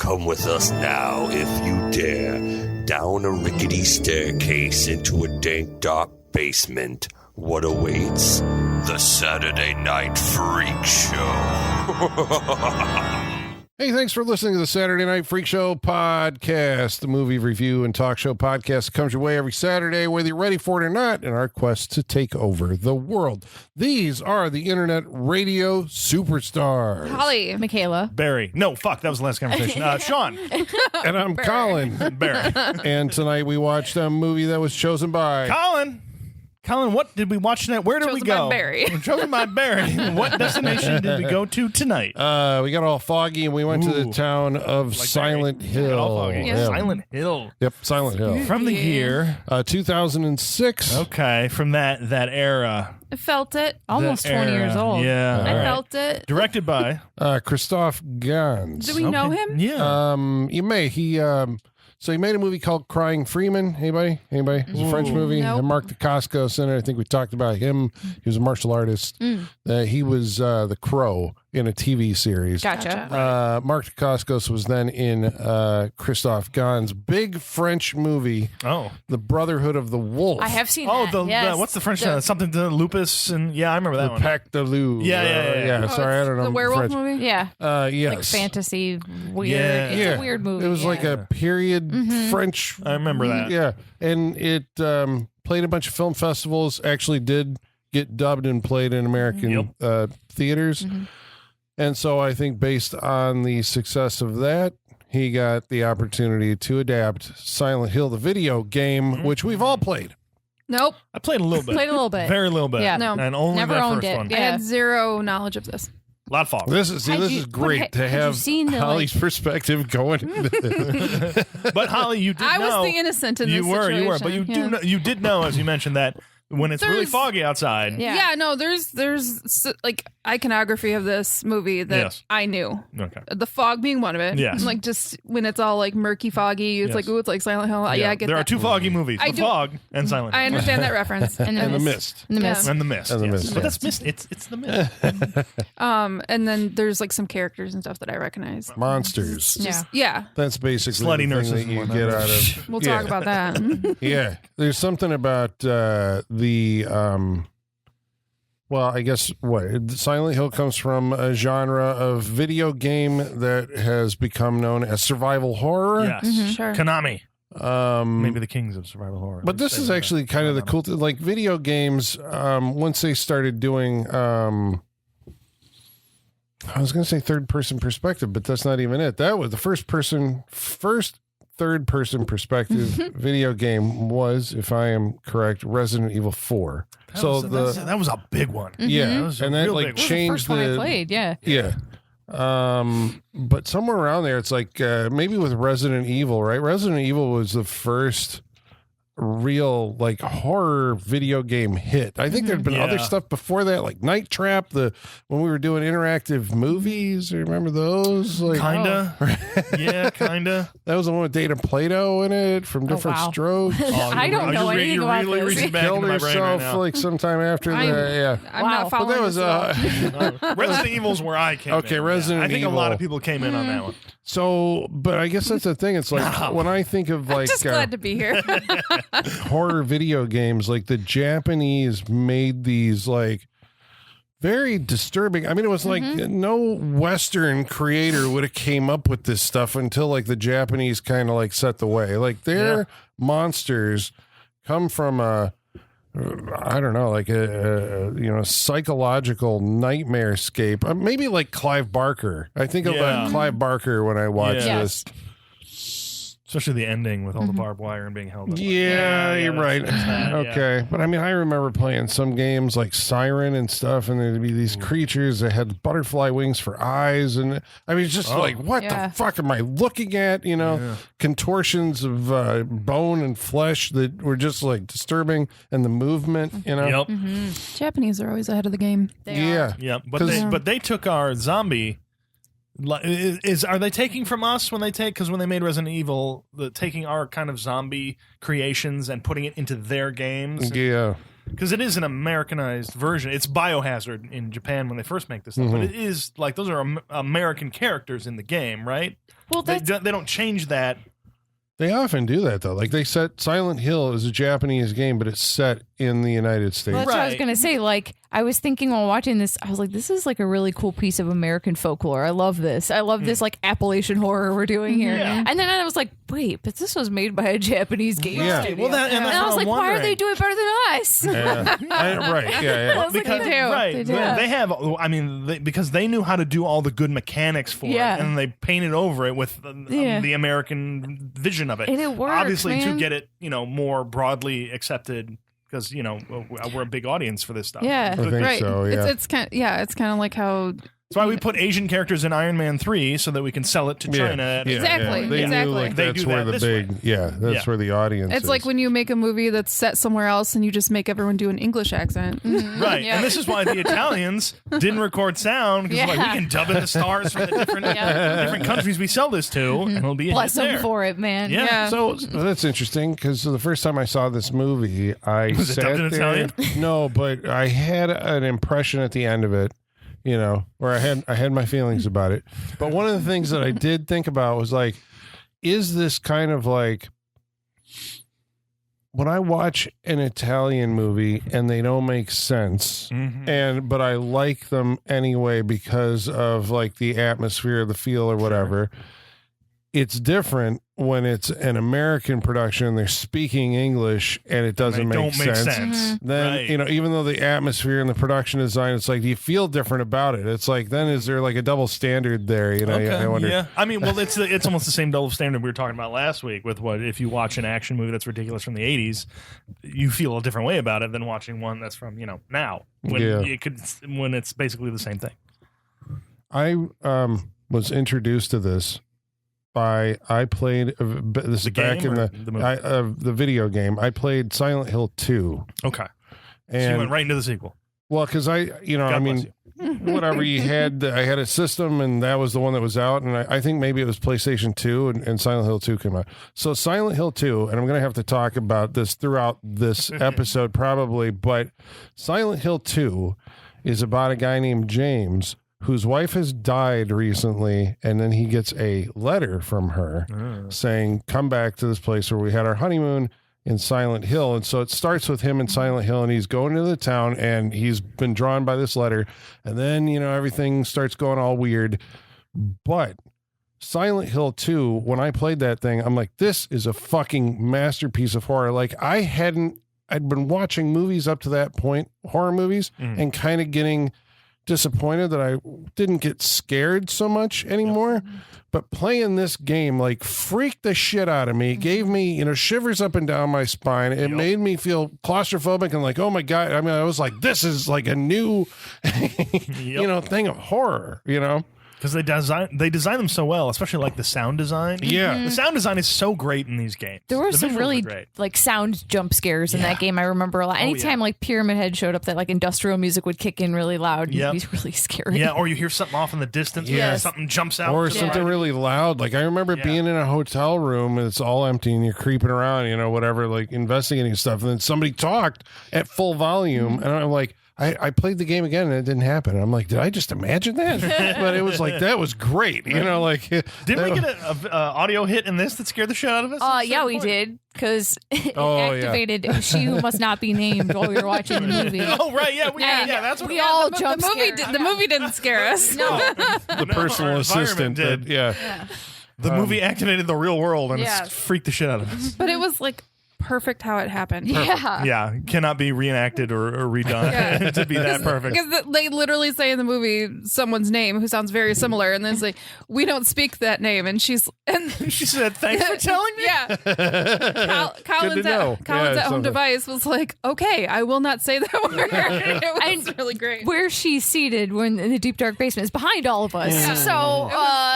Come with us now, if you dare, down a rickety staircase into a dank, dark basement. What awaits? The Saturday Night Freak Show. Hey, thanks for listening to the Saturday Night Freak Show podcast, the movie review and talk show podcast that comes your way every Saturday, whether you're ready for it or not, in our quest to take over the world. These are the internet radio superstars. Holly. Michaela. Barry. No, fuck, that was the last conversation. Sean. And I'm Colin. Barry. And tonight we watched a movie that was chosen by... Colin, what did we watch tonight? Where did we go? Chosen by Barry. Chosen by Barry. What destination did we go to tonight? We got all foggy and we went to the town of Silent Hill. All foggy. Yeah. Silent Hill. Yep, Silent Hill. From the year. 2006. Okay, from that era. I felt it. Almost 20 years old. Yeah. I all right. felt it. Directed by? Christoph Gans. Do we know him? Yeah. You may. So he made a movie called Crying Freeman. Anybody? It's a French movie. Nope. And Mark Dacascos in it. I think we talked about him. He was a martial artist. He was the Crow in a TV series. Gotcha. Mark Dacascos was then in Christoph Gans' big French movie, The Brotherhood of the Wolf. I have seen Oh, that. Yes. what's the French? Something to lupus and I remember that the one. Pact de Loup. Yeah. Sorry, I don't know The werewolf French. movie? Yeah. Yes. Like fantasy, weird. Yeah. It's a weird movie. It was like a period French. I remember that. Yeah, and it played a bunch of film festivals. Actually, did get dubbed and played in American theaters. And so I think based on the success of that, he got the opportunity to adapt Silent Hill, the video game, which we've all played. Nope. I played a little bit. Played a little bit. Very little bit. Yeah. No. And only Never that owned first it. one. Yeah. I had zero knowledge of this. A lot of fog. This is great to had you have seen the, Holly's perspective going into this. But Holly, you did I know. was the innocent in this you were, situation. but you Yeah. you did know, as you mentioned, that when it's really There's- foggy outside. Yeah. No, there's like iconography of this movie that Yes. I knew. Okay. The fog being one of it. Yes. Like just when it's all like murky, foggy, it's Yes. like, ooh, it's like Silent Hill. Yeah, I get there that. are two foggy movies: I The do- Fog and Silent Hill. I understand that reference. And And the Mist. And the Yeah. mist. And the Mist. And the yes. Mist, But yeah. that's Mist. It's the Mist. And then there's like some characters and stuff that I recognize. Monsters. Yeah. Yeah. That's basically Slutty the thing nurses that and you whatnot. get out of. We'll talk about that. Yeah, there's something about well, I guess Silent Hill comes from a genre of video game that has become known as survival horror. Yes. Sure. Konami. Um, Maybe the kings of survival horror. but this is actually kind of the cool thing. Like video games, once they started doing, I was going to say third-person perspective, but that's not even it. That was the first third-person perspective video game was, if I am correct, Resident Evil 4. That was a big one. Yeah, That was a and that real like big one. changed First one I played, yeah. Yeah. But somewhere around there, it's like maybe with Resident Evil, right? Resident Evil was the first real like horror video game hit. I think there'd been other stuff before that, like Night Trap, when we were doing interactive movies. Remember those? Like, Kinda. Yeah, kinda. that was the one with Data Plato in it from Different wow. Strokes. I don't know anything about really this. reaching back Killed into my brain right herself now. like sometime after I'm- that. Yeah. I'm Wow. not But following But that was this at all. Resident Evil's where I came in. Okay, Resident I think a lot Evil. of people came in on that one. so, but I guess that's the thing. It's like when I think of like Just glad to be here. horror video games, like the Japanese made these like very disturbing. I mean, it was like no Western creator would have came up with this stuff until like the Japanese kind of like set the way. Like their monsters come from I don't know, like a psychological nightmare scape. Maybe like Clive Barker. I think about Clive Barker when I watch Yeah. this. Especially the ending with all the barbed wire and being held up. Yeah, you're right. that's that, Okay. But I mean, I remember playing some games like Siren and stuff, and there'd be these creatures that had butterfly wings for eyes. And I mean, it's just like, what Yeah. the fuck am I looking at? Contortions of bone and flesh that were just like disturbing, and the movement, Yep. Japanese are always ahead of the game. Yeah. Yep. 'Cause- But they took our zombie. Are they taking from us when they take? Because when they made Resident Evil, taking our kind of zombie creations and putting it into their games. Yeah. because it is an Americanized version. It's Biohazard in Japan when they first make this stuff, but it is like those are American characters in the game, right? Well, they don't change that. They often do that though. Like they set Silent Hill as a Japanese game, but it's set in the United States. Well, that's what I was Right. going to say. Like, I was thinking while watching this, I was like, this is like a really cool piece of American folklore. I love this. I love this like Appalachian horror we're doing here. Yeah. And then I was like, wait, but this was made by a Japanese game Yeah. studio. Well, and that's and what I was I'm like, why are they wondering. doing it better than us? Right. Yeah. I was like, Because, they do. right, They do. they have. I mean, because they knew how to do all the good mechanics for Yeah. it, and they painted over it with the American vision of it. And it works, obviously to man. get it, more broadly accepted. Because we're a big audience for this stuff. Yeah, I think right. so, yeah. It's kind of it's kind of like how That's why we put Asian characters in Iron Man 3 so that we can sell it to China. Exactly, They exactly. knew like They that's do where that the this way. big that's where the audience it's is. like when you make a movie that's set somewhere else and you just make everyone do an English accent. Right. Yeah. And this is why the Italians didn't record sound because like, we Yeah. can dub in the stars from the different countries we sell this to, and it'll be a Bless hit them there. for it, man. Yeah. Yeah. So that's interesting because the first time I saw this movie, I Was it sat dubbed in there. Italian? No, but I had an impression at the end of it, where I had my feelings about it. But one of the things that I did think about was like, is this kind of like when I watch an Italian movie and they don't make sense, but I like them anyway because of like the atmosphere, the feel, or whatever. It's different when it's an American production and they're speaking English and it doesn't They make don't make sense. sense. Then Right. even though the atmosphere and the production design, it's like, do you feel different about it? It's like, then is there like a double standard there? I wonder. Yeah, I mean, well, it's almost the same double standard we were talking about last week with what if you watch an action movie that's ridiculous from the '80s, you feel a different way about it than watching one that's from now when when it's basically the same thing. I was introduced to this by I played this is back game in or the the movie? the video game. I played Silent Hill 2. Okay, so And you went right into the sequel. well, because I God bless you. whatever you had, I had a system, and that was the one that was out. And I think maybe it was PlayStation 2, and Silent Hill 2 came out. So Silent Hill 2, and I'm going to have to talk about this throughout this episode probably, but Silent Hill 2 is about a guy named James whose wife has died recently, and then he gets a letter from her saying, come back to this place where we had our honeymoon in Silent Hill. And so it starts with him in Silent Hill, and he's going to the town, and he's been drawn by this letter, and then everything starts going all weird. But Silent Hill 2, when I played that thing, I'm like, this is a fucking masterpiece of horror. Like I'd been watching movies up to that point, horror movies, and kind of getting disappointed that I didn't get scared so much anymore. But playing this game like freaked the shit out of me. It gave me, shivers up and down my spine. It made me feel claustrophobic and like, oh my God. I mean, I was like, this is like a new, thing of horror, Because they design them so well, especially like the sound design. Yeah. The sound design is so great in these games. There were The some visuals really are great. like sound jump scares in that game. I remember a lot. Anytime like Pyramid Head showed up, that like industrial music would kick in really loud. Yep. It'd be really scary. Yeah, or you hear something off in the distance. Yes. Something jumps out. Or to the something right. really loud. Like I remember being in a hotel room and it's all empty and you're creeping around, whatever, like investigating stuff. And then somebody talked at full volume. And I'm like, I played the game again and it didn't happen. And I'm like, did I just imagine that? But it was like, that was great. Didn't we get an audio hit in this that scared the shit out of us? at a Yeah, certain we point? did because it Oh, yeah. activated She Who Must Not Be Named while we were watching the movie. Oh right, yeah, And that's what we it all was. jump scared. The movie didn't scare us. No, the personal our environment assistant. did. Yeah. The movie activated the real world and Yes. it's freaked the shit out of us. But it was like perfect how it happened. yeah. Yeah, cannot be reenacted or redone to be that perfect. Because they literally say in the movie someone's name who sounds very similar, and then it's like, we don't speak that name, and she said, "Thanks for telling me." Yeah, Colin's know. at Yeah, home something. device was like, okay, I will not say that word. It was really great. Where she's seated when in the deep dark basement is behind all of us. So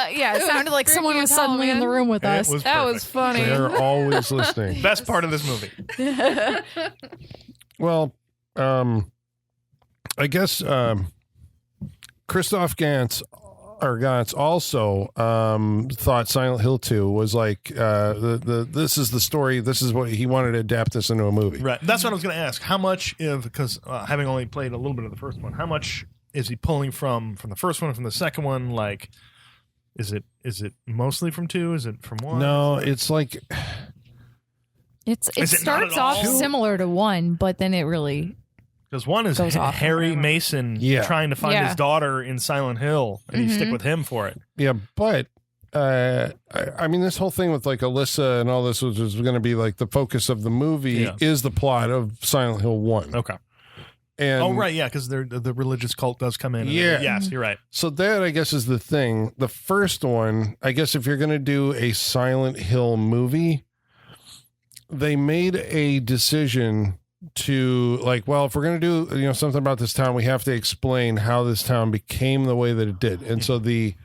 it sounded like someone freaky was as hell, suddenly in the man. room with It us. was That was perfect. funny. They're always listening. Best part of this movie. Well, I guess Christoph Gans Argontz also thought Silent Hill 2 was like this is the story. This is what he wanted to adapt this into a movie. Right. That's what I was going to ask. How much, because having only played a little bit of the first one, how much is he pulling from the first one and from the second one? Like, is it mostly from 2? Is it from 1? No, it's like It Is it not starts at off all? similar to 1, but then it really Because 1 is Goes off or Harry whatever. Mason Yeah. trying to find Yeah. his daughter in Silent Hill, and you stick with him for it. yeah, but I mean, this whole thing with like Alyssa and all this was going to be like the focus of the movie Yeah. is the plot of Silent Hill 1. Okay. And right, yeah, because the religious cult does come in. and- Yeah. Yes, you're right. so that, I guess, is the thing. The first one, I guess, if you're going to do a Silent Hill movie, they made a decision to like, well, if we're going to do something about this town, we have to explain how this town became the way that it did. And so the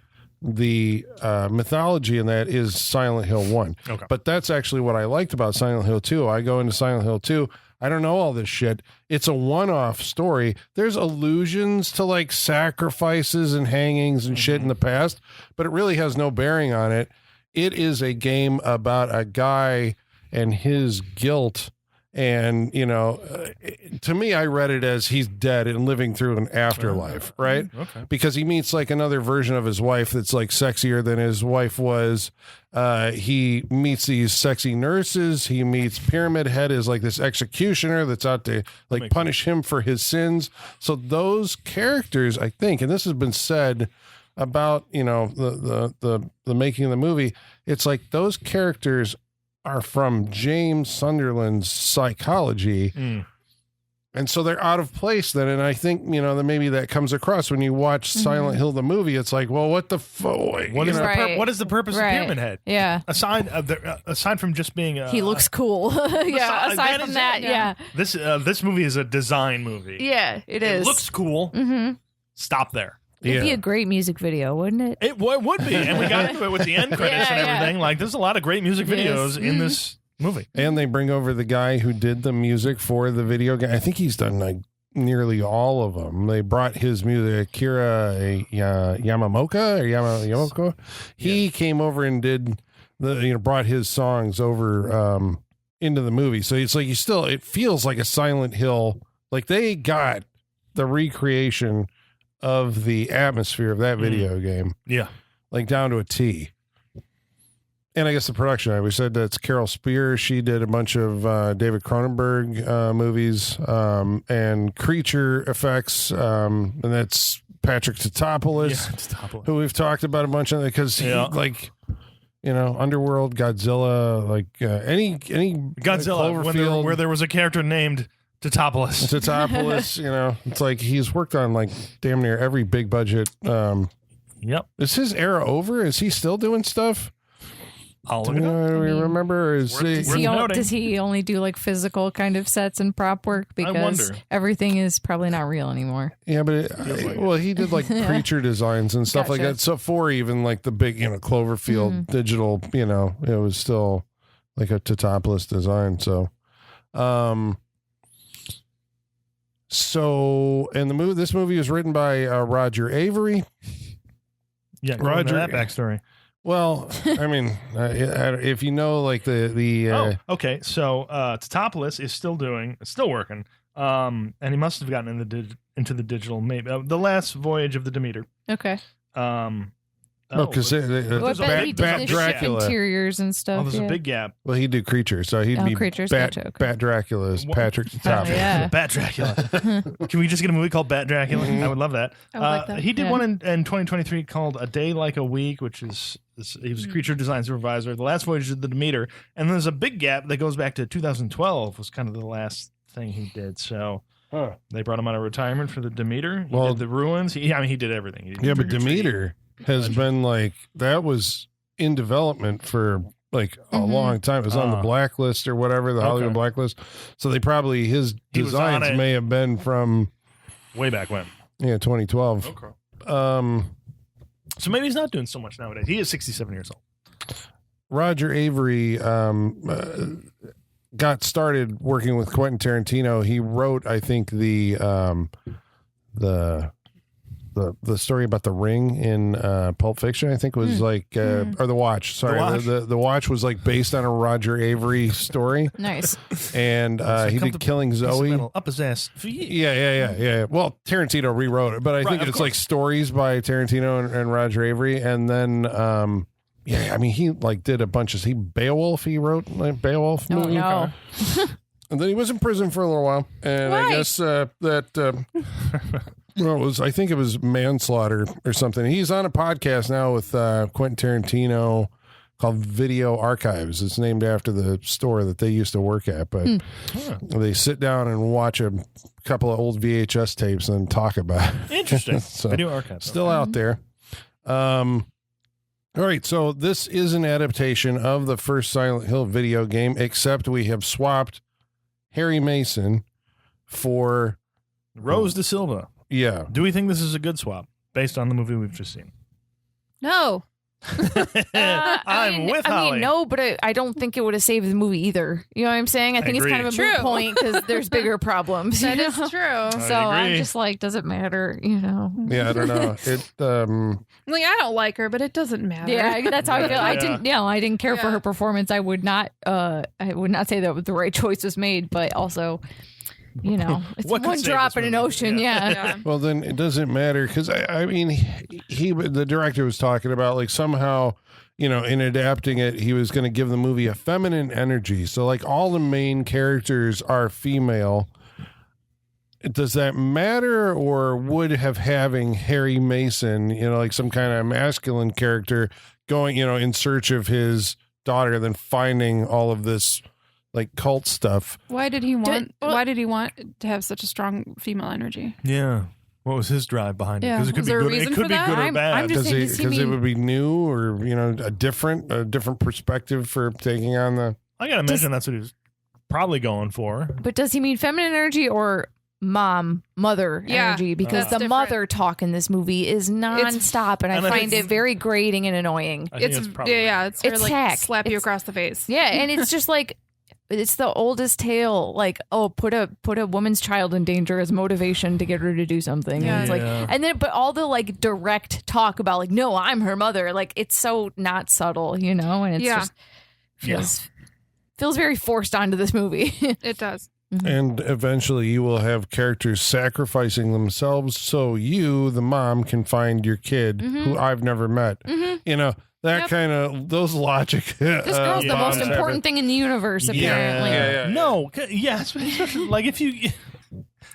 mythology in that is Silent Hill 1. Okay. But that's actually what I liked about Silent Hill 2. I go into Silent Hill 2, I don't know all this shit. It's a one-off story. There's allusions to like sacrifices and hangings and shit in the past, but it really has no bearing on it. It is a game about a guy and his guilt. And, to me, I read it as he's dead and living through an afterlife, right? Okay. Because he meets like another version of his wife that's like sexier than his wife was. He meets these sexy nurses. He meets Pyramid Head as like this executioner that's out to like makes punish him for his sins. So those characters, I think, and this has been said about, the making of the movie, it's like those characters are from James Sunderland's psychology. And so they're out of place then. And I think, that maybe that comes across when you watch Silent Hill, the movie. It's like, well, what the fuck? What is Right. what is the purpose of Right. Pyramid Head? Yeah. Aside from just being He looks cool. Yeah. Aside from is that, it. yeah. This movie is a design movie. Yeah, it It is. looks cool. Stop there. It'd be a great music video, wouldn't it? It would be, and we got into it with the end credits Yeah, and yeah. everything. Like, there's a lot of great music It videos is. in this movie. And they bring over the guy who did the music for the video game. I think he's done like nearly all of them. They brought his music, Akira Yamamoto. He came over and did brought his songs over into the movie. So it's like it feels like a Silent Hill. Like they got the recreation of the atmosphere of that video game, Yeah. like down to a T. And I guess the production, we said that's Carol Spear. She did a bunch of David Cronenberg movies and creature effects. And that's Patrick Tatopoulos, it's topless. who we've talked about a bunch of, because he Underworld, Godzilla, like any Godzilla, Cloverfield, where there was a character named Tatopoulos. Tatopoulos, it's like he's worked on like damn near every big budget. Yep. Is his era over? Is he still doing stuff? I'll Do look it up. we remember? Is Worth- he, worth noting. Does he only do like physical kind of sets and prop work? Because wonder. everything is probably not real anymore. yeah, but he did like creature designs and stuff like Gotcha. that. So for even like the big, Cloverfield digital, it was still like a Tatopoulos design. So, and this movie was written by Roger Avery. Yeah, Roger- that backstory. Well, I mean, if you know, like the Okay. So Tatopoulos is still working, and he must have gotten into the digital. Maybe the last voyage of the Demeter. Okay. because Well, I bet he did Bat the ship Dracula. interiors and Oh, stuff. there's a big gap. Well, he'd do creatures, so he'd be creatures, Bat, gotcha, okay. Bat Dracula is What- Patrick Oh, Tatopoulos. yeah. Bat Dracula. Can we just get a movie called Bat Dracula? I would love that. I would like that, He did yeah. one in 2023 called A Day Like a Week, which is he was a creature design supervisor. The last voyage of the Demeter, and then there's a big gap that goes back to 2012. Was kind of the last thing he did. So they brought him out of retirement for the Demeter. He Well- did the ruins. He did everything. He did Yeah, but Trick or Treat. Demeter has been like that was in development for like a long time. It was on the blacklist or whatever, the Hollywood blacklist. So they probably his He was on designs it. may have been from way back when. 2012. Okay. So maybe he's not doing so much nowadays. He is 67 years old. Roger Avery got started working with Quentin Tarantino. He wrote, I think, the the story about the ring in Pulp Fiction. I think was or The Watch. Sorry, the Watch was like based on a Roger Avery story. Nice. And he did Killing Zoe. Up his ass. Yeah. Well, Tarantino rewrote it, but I think it's like stories by Tarantino and Roger Avery, and then. I mean, he like did a bunch of Beowulf. He wrote like Beowulf. Oh no. And then he was in prison for a little while, and Why? I guess that I think it was manslaughter or something. He's on a podcast now with Quentin Tarantino called Video Archives. It's named after the store that they used to work at, but they sit down and watch a couple of old VHS tapes and talk about it. Interesting. So, Video Archives. Still out there. All right, so this is an adaptation of the first Silent Hill video game, except we have swapped Harry Mason for Rose De Silva. Yeah. Do we think this is a good swap based on the movie we've just seen? No. I'm with Holly. No, but I don't think it would have saved the movie either. You know what I'm saying? I think it's agree. kind of a True. moot point because there's bigger problems. That you is know? true. So I'm agree. just like, does it matter? You know? Yeah, I don't know. It Like, I don't like her, but it doesn't matter. Yeah, that's how I feel. I Yeah. didn't care for Yeah. her performance. I would not say that the right choice was made, but also, you know, it's What could one save drop this in an movie? ocean. Yeah. well then it doesn't matter because I mean the director was talking about like somehow in adapting it he was going to give the movie a feminine energy. So like all the main characters are female. Does that matter, or would having Harry Mason, like some kind of masculine character going, in search of his daughter, then finding all of this like cult stuff? Why did he want to have such a strong female energy? Yeah. What was his drive behind it? Yeah. Because it could Was be there a good. reason It could for be that? good or I'm bad. just saying, Because it would be new, or a different perspective for taking on the. I gotta imagine that's what he was probably going for. But does he mean feminine energy or mother Yeah, energy? Because that's the different. mother talk in this movie is nonstop, and I and I find think- it very grating and annoying. I think It's probably it's her It's like hack. slap you It's- across the face. Yeah, and it's just like it's the oldest tale. Like, oh, put a woman's child in danger as motivation to get her to do something. Yeah. And it's like, Yeah. and then but all the like direct talk about like, no, I'm her mother. Like, it's so not subtle, and it's Yeah. just feels very forced onto this movie. It does. And eventually you will have characters sacrificing themselves so you, the mom, can find your kid who I've never met. That kind of, those logic. This girl's the most bombs important thing in the universe, apparently. Yeah. No. Yes. Like if you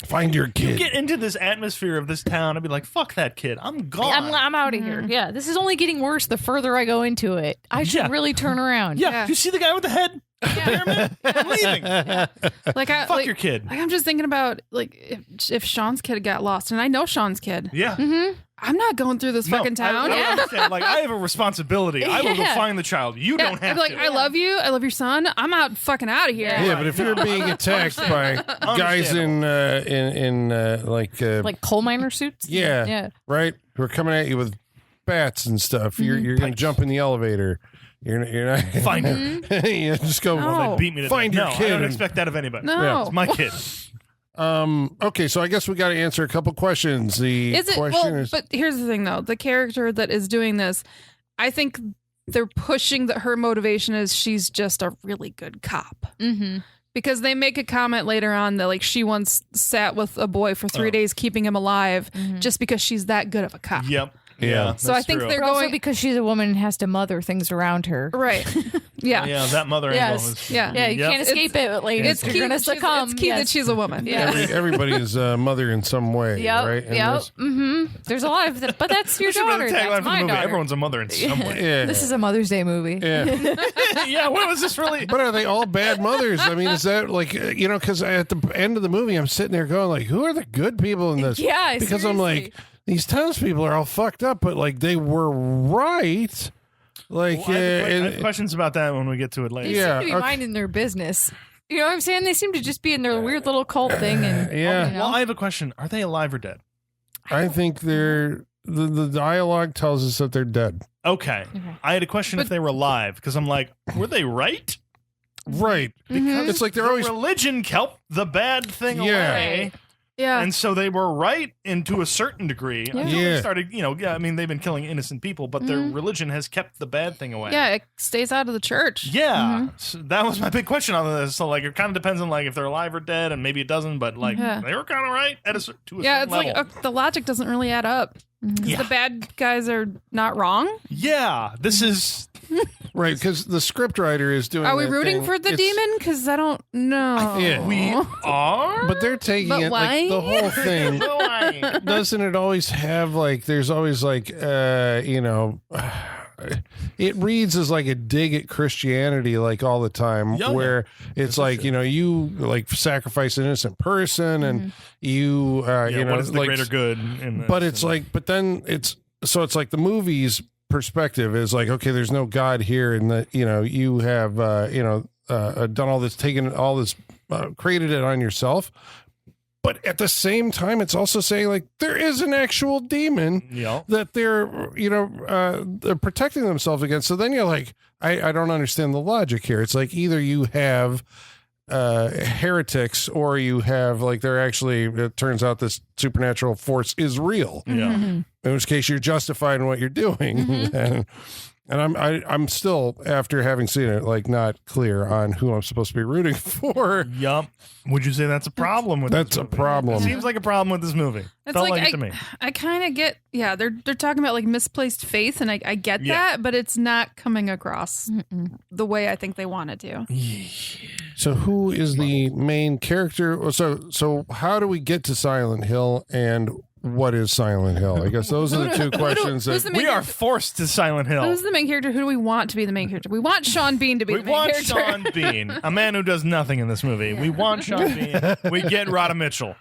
Find your kid. get into this atmosphere of this town, I'd be like, fuck that kid. I'm gone. I'm out of here. Yeah, this is only getting worse the further I go into it. I should Yeah. really turn around. Yeah. Yeah. You see the guy with the head? Pyramid? I'm leaving. Like, Fuck your kid. Like, I'm just thinking about like if Sean's kid got lost, and I know Sean's kid. Yeah. I'm not going through this fucking I town. don't understand. Like, I have a responsibility. I will go Yeah. find the child. You Yeah, don't have I'd be like, to. I love you. I love your son. I'm out fucking out of here. Yeah, but if you're being attacked by guys in Like coal miner suits. yeah, right, who are coming at you with bats and stuff, you're going to jump in the elevator. You're not Find her. you just go No. Beat me to find death. your No, kid. I don't expect that of anybody. No. It's my kid. Okay, so I guess we got to answer a couple questions. The Is it question well? is, But here's the thing, though: the character that is doing this, I think they're pushing that her motivation is she's just a really good cop. Mm-hmm. Because they make a comment later on that like she once sat with a boy for 3 days, keeping him alive, just because she's that good of a cop. Yep. Yeah. So I think they're But also going because she's a woman and has to mother things around her. right. Yeah. Yeah, that mother Yes. angle is. Yeah. Yeah, you Yep. can't escape it, ladies. It's You're key. gonna succumb. It's key that she's a woman. Yeah. everybody is a mother in some way, Yep. right? And Yep. this- Mm-hmm. There's a lot of that, but that's your We should run daughter. the tagline That's for the my movie. daughter. Everyone's a mother in some way. Yeah. This is a Mother's Day movie. Yeah. Yeah, what was this really? But are they all bad mothers? I mean, is that like, because at the end of the movie, I'm sitting there going like, who are the good people in this? Yeah, Because I'm like, seriously. these townspeople are all fucked up, but like they were right. Like, Well, I have questions about that when we get to it later. They Yeah, seem to be okay. minding their business. You know what I'm saying? They seem to just be in their weird little cult thing. And Yeah. you know? Well, I have a question. Are they alive or dead? I think the dialogue tells us that they're dead. Okay. I had a question if they were alive because I'm like, were they right? Right. Because It's like they're the always religion kept the bad thing Yeah. away. Yeah. And so they were right, and to a certain degree, until Yeah. they started, I mean, they've been killing innocent people, but their religion has kept the bad thing away. Yeah, it stays out of the church. Yeah, so that was my big question on this. So, like, it kind of depends on like if they're alive or dead, and maybe it doesn't. But like, Yeah. they were kind of right to a Yeah, certain it's level. like the logic doesn't really add up. 'Cause Yeah. the bad guys are not wrong. Yeah, this is Right, because the scriptwriter is doing. Are we that rooting thing. for the It's- demon? Because I don't know. Yeah. we are. But they're taking But it like the why? whole thing. Why? Doesn't it always have like? There's always like, it reads as like a dig at Christianity, like all the time, Yeah, where it's like you like sacrifice an innocent person, and you What is the like, greater good? In this? but it's like, but then it's like the movie's perspective is like, okay, there's no God here, and that you have done all this, taken all this, created it on yourself. But at the same time, it's also saying like there is an actual demon that they're they're protecting themselves against. So then you're like, I don't understand the logic here. It's like either you have heretics or you have like they're actually, it turns out this supernatural force is real. Yeah. In which case you're justified in what you're doing. And I'm still, after having seen it, like not clear on who I'm supposed to be rooting for. Yup. Would you say that's a problem with That's this a movie? problem. It seems like a problem with this movie. It's Felt like, like it to me. I kind of get, they're talking about like misplaced faith, and I get that, but it's not coming across the way I think they wanted to. So who is the main character? So how do we get to Silent Hill, and what is Silent Hill? I guess those are the two questions who's that the We are forced to Silent Hill. Who's the main character? Who do we want to be the main character? We want Sean Bean to be We the main want character. Sean Bean, a man who does nothing in this movie. We want Sean Bean. We get Rhoda Mitchell.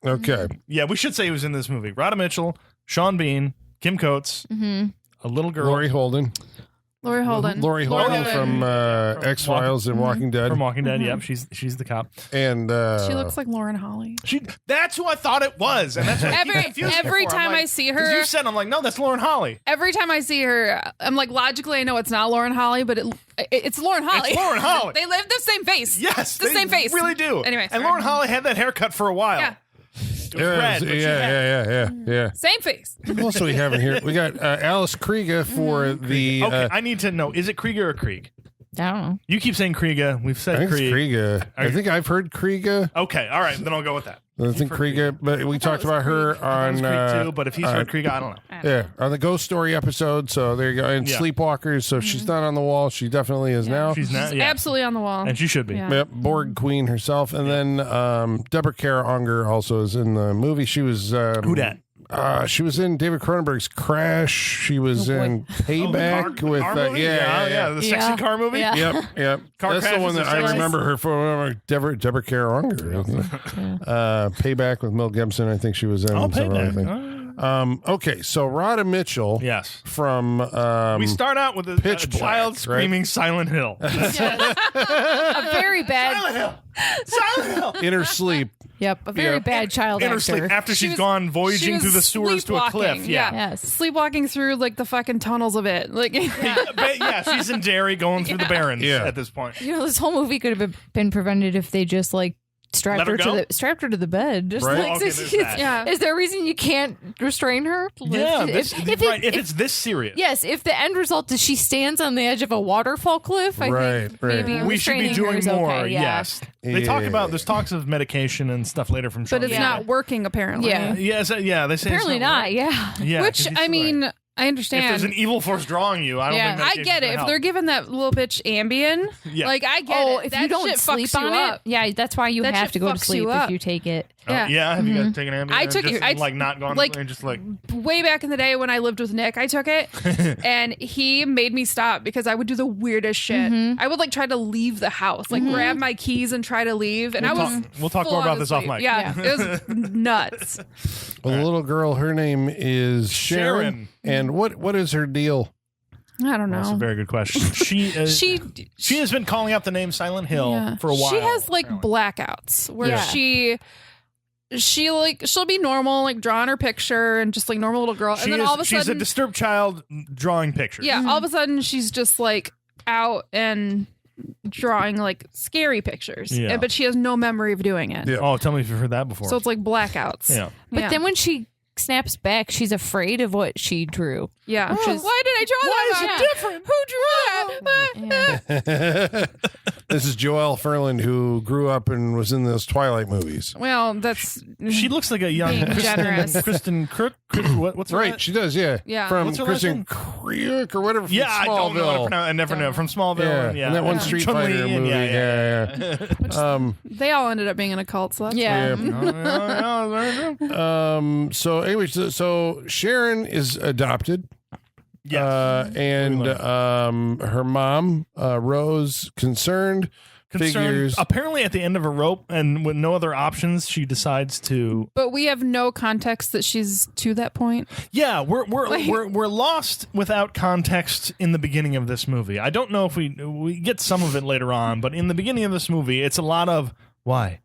okay. Yeah, we should say he was in this movie. Rhoda Mitchell, Sean Bean, Kim Coates, a little girl Lori Holden. Lori Holden. Lori Holden from X-Files and Walking Dead. from Walking Dead. Yep, she's the cop. And She looks like Lauren Holly. That's who I thought it was, and that's what I keep confusing it every for. I'm time like, I see 'cause her- you said, I'm like, no, that's Lauren Holly. Every time I see her, I'm like, logically, I know it's not Lauren Holly, but it's Lauren Holly. It's Lauren Holly. They live the same face. Yes, It's the they same face. really do. Anyway, and sorry. Lauren Holly had that haircut for a while. Yeah. It was red, but she had- yeah. Same face. Who else do we have in here? We got Alice Krieger for the. Okay, I need to know: is it Krieger or Krieg? I don't know. You keep saying Krieger. We've I said think it's Krieg. Krieger. I think I've heard Krieger. Okay, all right, then I'll go with that. I think Krieger, but we talked about her I on was Krieg too, but if he's heard Krieger, I don't know. on the Ghost Story episode. So there you go. And Yeah. Sleepwalkers. So if she's not on the wall, she definitely is now. She's not. She's Yeah, absolutely on the wall. and she should be. Yeah. Yep, Borg Queen herself, and then Deborah Kara Unger also is in the movie. She was Who dat? She was in David Cronenberg's Crash. She was in Payback Car with movie? The sexy Yeah. car movie. Yeah. Yep. Car That's the crashes one that and I sex. remember her for. Deborah Kara Unger. Payback with Mel Gibson. I think she was in. Oh, and several other Payback. things. Okay, so Rhoda Mitchell. Yes. From We start out with a Pitch Black, child right? screaming Silent Hill. A very bad. Silent Hill. Silent Hill. in her sleep. Yep, a very Yeah. bad child In her actor. sleep after She she's was- gone she voyaging was through the sewers to a cliff. sleepwalking, Yeah. Yes. Sleepwalking through like the fucking tunnels of it. Like Yeah, she's in Derry going through the Barrens Yeah. at this point. You know, this whole movie could have been prevented if they just like strapped Let her her go? strapped her to the bed. Just Right. like, Okay, there's that. Yeah. Is there a reason you can't restrain her? Yeah, if it's this serious. yes, if the end result is she stands on the edge of a waterfall cliff, I Right, think right. maybe We should be restraining her doing is more. okay, yeah. Yes, they talk Yeah. about there's talks of medication and stuff later from. Sean but it's Bean. not working apparently. Yeah. Yes, yeah, they say Apparently it's not. right. Yeah. Yeah, Which 'cause he's I mean, right. I understand. if there's an evil force drawing you, I don't Yeah. think I medication's get it. gonna If help. they're giving that little bitch Ambien, Yeah. like I get Oh, it. if That you don't shit sleep fucks you on up. it, yeah, that's why you That have shit to go to fucks sleep you if up. you take it. Oh, Yeah. have you guys taken Ambien? I took Just, it. I like not gone like- and just like Way back in the day when I lived with Nick, I took it, and he made me stop because I would do the weirdest shit. I would like try to leave the house, like grab my keys and try to leave, and I was. we'll talk full more about on this off asleep. mic. Yeah, it was nuts. Well, the little girl, her name is Sharon. And what is her deal? I don't That's a know. very good question. She has been calling out the name Silent Hill Yeah. for a while. She has like apparently. blackouts where Yeah. she'll be normal, like drawing her picture and just like normal little girl, and then all of a she's a sudden, disturbed child drawing pictures. yeah, all of a sudden she's just like out and drawing like scary pictures, Yeah. but she has no memory of doing it. Yeah. Oh, tell me if you've heard that before. So it's like blackouts. Yeah. But then when she snaps back, she's afraid of what she drew. Yeah. Which is- Why did I draw Why that? is it different? Who drew that? This is Joelle Ferland, who grew up and was in those Twilight movies. Well, that's She looks like a young Being generous. Kristen Crook. What's her Right, name? she does, yeah. Yeah. From What's her Kristen last Kriuk or whatever from Yeah, I don't know how to Smallville. pronounce. I never know from Smallville. Yeah, Yeah, and that one Street Chun-Li Fighter and- movie. Yeah. they all ended up being in a cult. So that's Yeah. So anyway, so Sharon is adopted. Yes. And her mom, Rose, concerned, figures. Apparently, at the end of a rope and with no other options, she decides to. But we have no context that she's to that point. Yeah, we're lost without context in the beginning of this movie. I don't know if we get some of it later on, but in the beginning of this movie, it's a lot of why.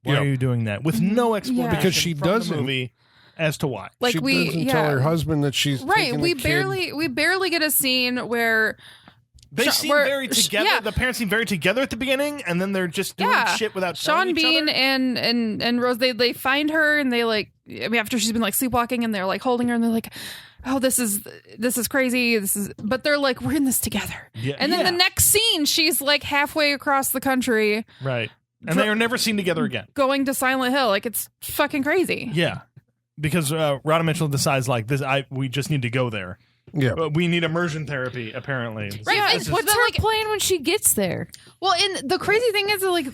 Why Yeah. are you doing that? With no explanation Because she from the doesn't- movie as to why. Like she we doesn't tell her husband that she's right. taking We the kid. barely get a scene where They Sha- seem we're- very together. yeah. The parents seem very together at the beginning, and then they're just doing shit without telling Sean each Bean other. and Rose they find her and they like after she's been like sleepwalking and they're like holding her and they're like, oh, this is crazy, but they're like, we're in this together. Yeah. And then Yeah. the next scene she's like halfway across the country Right. And they are never seen together again. going to Silent Hill. Like, it's fucking crazy. Yeah. Because Rhoda Mitchell decides like this. We just need to go there. Yeah. But we need immersion therapy. Apparently, Right, Yeah, and what's but, her like- plan when she gets there? Well, and the crazy thing is that, like,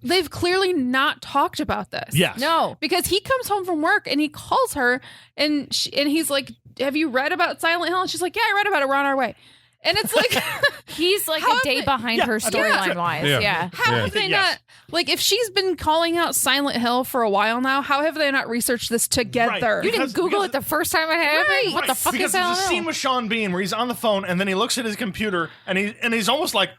they've clearly not talked about this. Yes. No. Because he comes home from work and he calls her and he's like, have you read about Silent Hill? And she's like, yeah, I read about it. We're on our way. And it's like, He's like How a have day they- behind Yeah, her I don't- storyline wise. Yeah. Yeah. how have they Yes. not, like, if she's been calling out Silent Hill for a while now, how have they not researched this together? Right. You Because- didn't Google because- it the first time it happened? Right. What the fuck because is that? there's a scene with Sean Bean where he's on the phone and then he looks at his computer and he's almost like